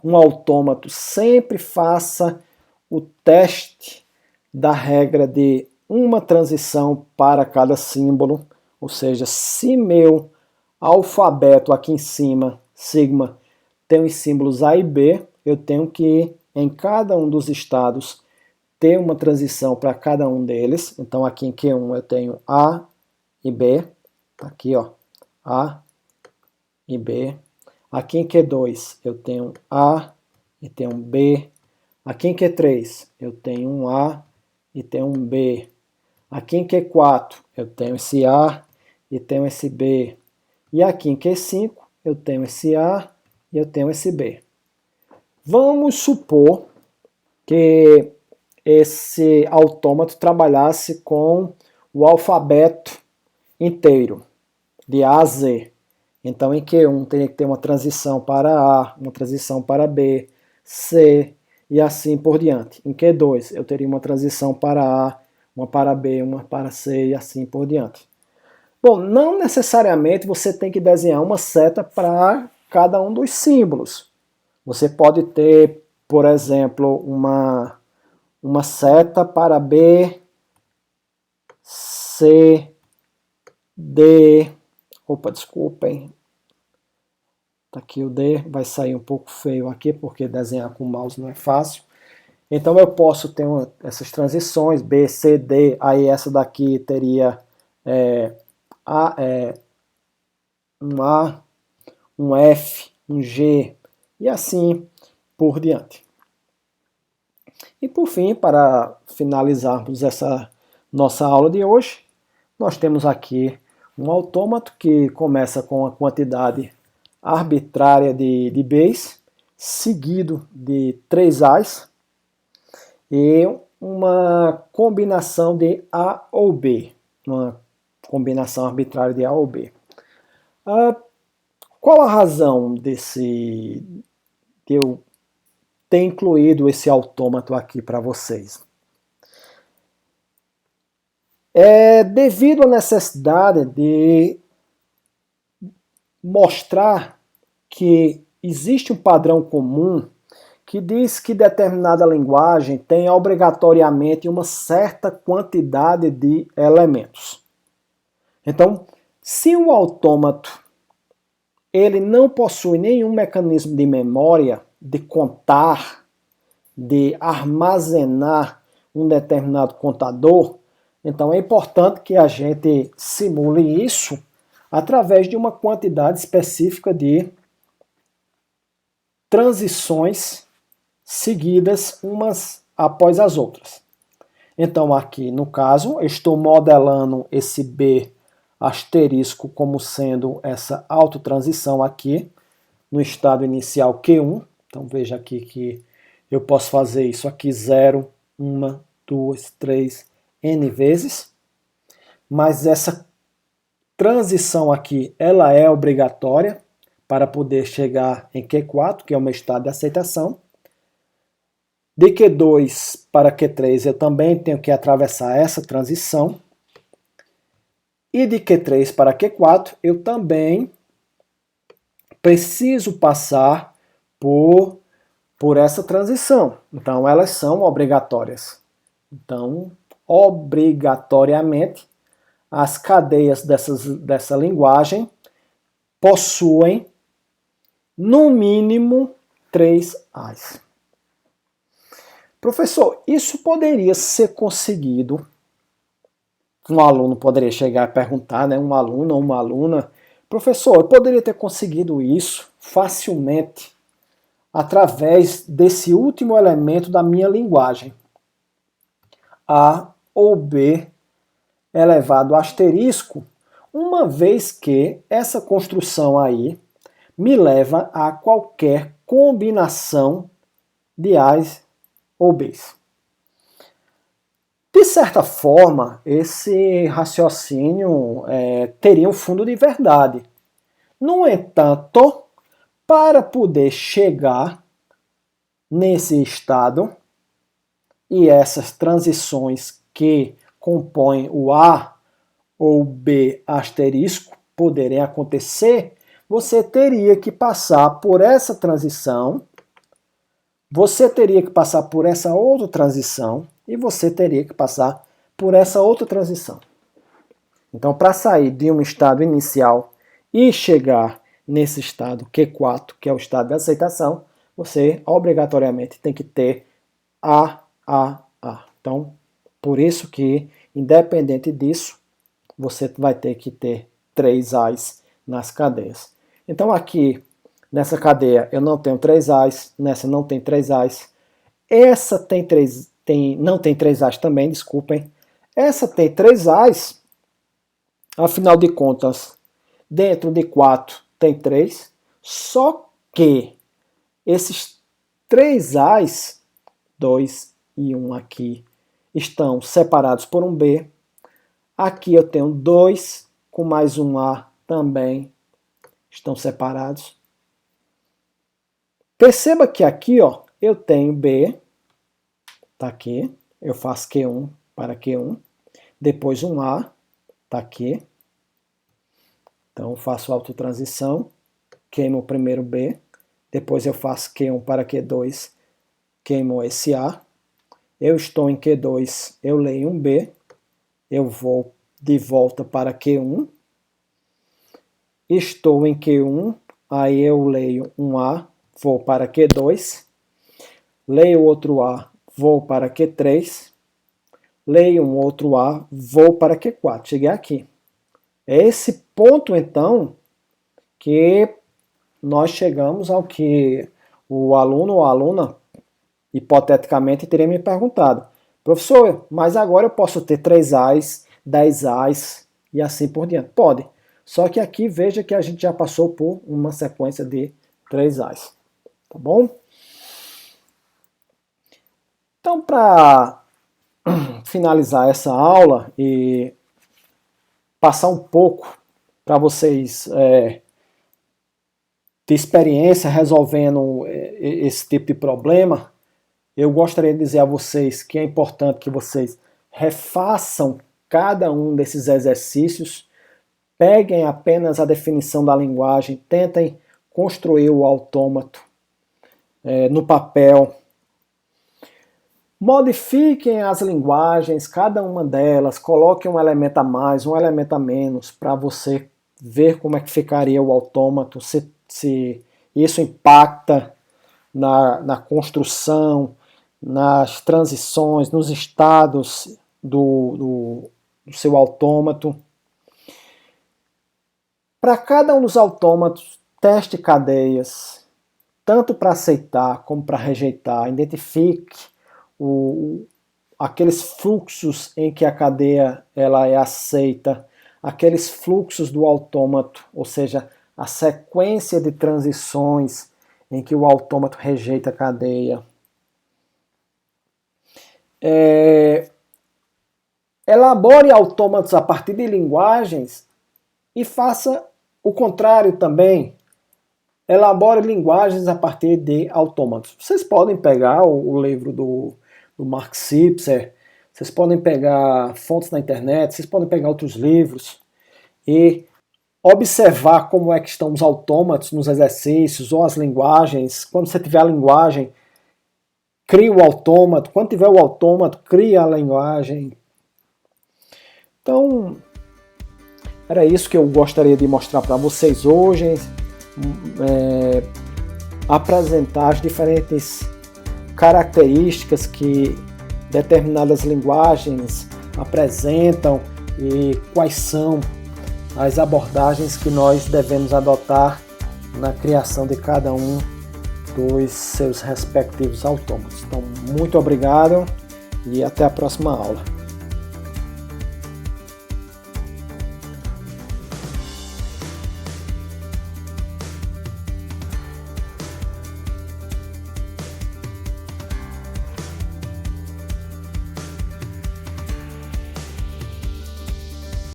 um autômato, sempre faça o teste da regra de uma transição para cada símbolo. Ou seja, se meu alfabeto aqui em cima, sigma, tem os símbolos A e B, eu tenho que, em cada um dos estados, ter uma transição para cada um deles. Então, aqui em Q1 eu tenho A e B. Aqui, ó, A e B. Aqui em Q2 eu tenho A e tenho um B. Aqui em Q3 eu tenho um A e tenho um B. Aqui em Q4 eu tenho esse A e tenho esse B. E aqui em Q5 eu tenho esse A e eu tenho esse B. Vamos supor que esse autômato trabalhasse com o alfabeto inteiro, de A a Z. Então, em Q1 teria que ter uma transição para A, uma transição para B, C e assim por diante. Em Q2 eu teria uma transição para A, uma para B, uma para C e assim por diante. Bom, não necessariamente você tem que desenhar uma seta para cada um dos símbolos. Você pode ter, por exemplo, uma seta para B, C, D. Opa, desculpem. Tá aqui o D, vai sair um pouco feio aqui, porque desenhar com o mouse não é fácil. Então eu posso ter essas transições, B, C, D, aí essa daqui teria um A, um F, um G, e assim por diante. E por fim, para finalizarmos essa nossa aula de hoje, nós temos aqui um autômato que começa com a quantidade arbitrária de Bs, seguido de 3 As, e uma combinação de A ou B, uma combinação arbitrária de A ou B. Qual a razão de eu ter incluído esse autômato aqui para vocês? É devido à necessidade de mostrar que existe um padrão comum que diz que determinada linguagem tem obrigatoriamente uma certa quantidade de elementos. Então, se o autômato ele não possui nenhum mecanismo de memória, de contar, de armazenar um determinado contador, então é importante que a gente simule isso através de uma quantidade específica de transições seguidas umas após as outras. Então aqui no caso eu estou modelando esse B asterisco como sendo essa autotransição aqui no estado inicial Q1. Então veja aqui que eu posso fazer isso aqui 0, 1, 2, 3, N vezes. Mas essa transição aqui, ela é obrigatória para poder chegar em Q4, que é o meu estado de aceitação. De Q2 para Q3 eu também tenho que atravessar essa transição. E de Q3 para Q4 eu também preciso passar por essa transição. Então elas são obrigatórias. Então, obrigatoriamente, as cadeias dessa linguagem possuem no mínimo 3 A's. Professor, isso poderia ser conseguido. Um aluno poderia chegar e perguntar, né, um aluno ou uma aluna, professor, eu poderia ter conseguido isso facilmente através desse último elemento da minha linguagem, A ou B elevado a asterisco, uma vez que essa construção aí me leva a qualquer combinação de A's ou B's. De certa forma, esse raciocínio teria um fundo de verdade. No entanto, para poder chegar nesse estado, e essas transições que compõem o A ou B asterisco poderem acontecer, você teria que passar por essa transição, você teria que passar por essa outra transição, e você teria que passar por essa outra transição. Então, para sair de um estado inicial e chegar nesse estado Q4, que é o estado de aceitação, você obrigatoriamente tem que ter A. Então, por isso que, independente disso, você vai ter que ter 3 A's nas cadeias. Então, aqui, nessa cadeia, eu não tenho 3 A's, nessa não tem 3 A's, essa não tem 3 A's também, desculpem. Essa tem 3 A's, afinal de contas, dentro de 4 tem 3, só que esses 3 A's, 2 e 1 aqui, estão separados por um B. Aqui eu tenho 2 com mais um A também estão separados. Perceba que aqui ó, eu tenho B, está aqui, eu faço Q1 para Q1, depois um A, está aqui, então faço autotransição, queimo o primeiro B, depois eu faço Q1 para Q2, queimo esse A, eu estou em Q2, eu leio um B, eu vou de volta para Q1, estou em Q1, aí eu leio um A, vou para Q2, leio outro A, vou para Q3, leio um outro A, vou para Q4. Cheguei aqui. É esse ponto, então, que nós chegamos ao que o aluno ou a aluna, hipoteticamente, teria me perguntado. Professor, mas agora eu posso ter 3 A's, 10 A's e assim por diante? Pode. Só que aqui veja que a gente já passou por uma sequência de 3 A's. Tá bom? Então, para finalizar essa aula e passar um pouco para vocês ter experiência resolvendo esse tipo de problema, eu gostaria de dizer a vocês que é importante que vocês refaçam cada um desses exercícios, peguem apenas a definição da linguagem, tentem construir o autômato, no papel. Modifiquem as linguagens, cada uma delas, coloquem um elemento a mais, um elemento a menos, para você ver como é que ficaria o autômato, se isso impacta na construção, nas transições, nos estados do seu autômato. Para cada um dos autômatos, teste cadeias, tanto para aceitar como para rejeitar. Identifique aqueles fluxos em que a cadeia ela é aceita, aqueles fluxos do autômato, ou seja, a sequência de transições em que o autômato rejeita a cadeia. Elabore autômatos a partir de linguagens e faça o contrário também. Elabore linguagens a partir de autômatos. Vocês podem pegar o livro do Mark Sipser, vocês podem pegar fontes na internet, vocês podem pegar outros livros e observar como é que estão os autômatos nos exercícios ou as linguagens. Quando você tiver a linguagem, crie o autômato. Quando tiver o autômato, crie a linguagem. Então, era isso que eu gostaria de mostrar para vocês hoje. Apresentar as diferentes características que determinadas linguagens apresentam e quais são as abordagens que nós devemos adotar na criação de cada um dos seus respectivos autômatos. Então, muito obrigado e até a próxima aula.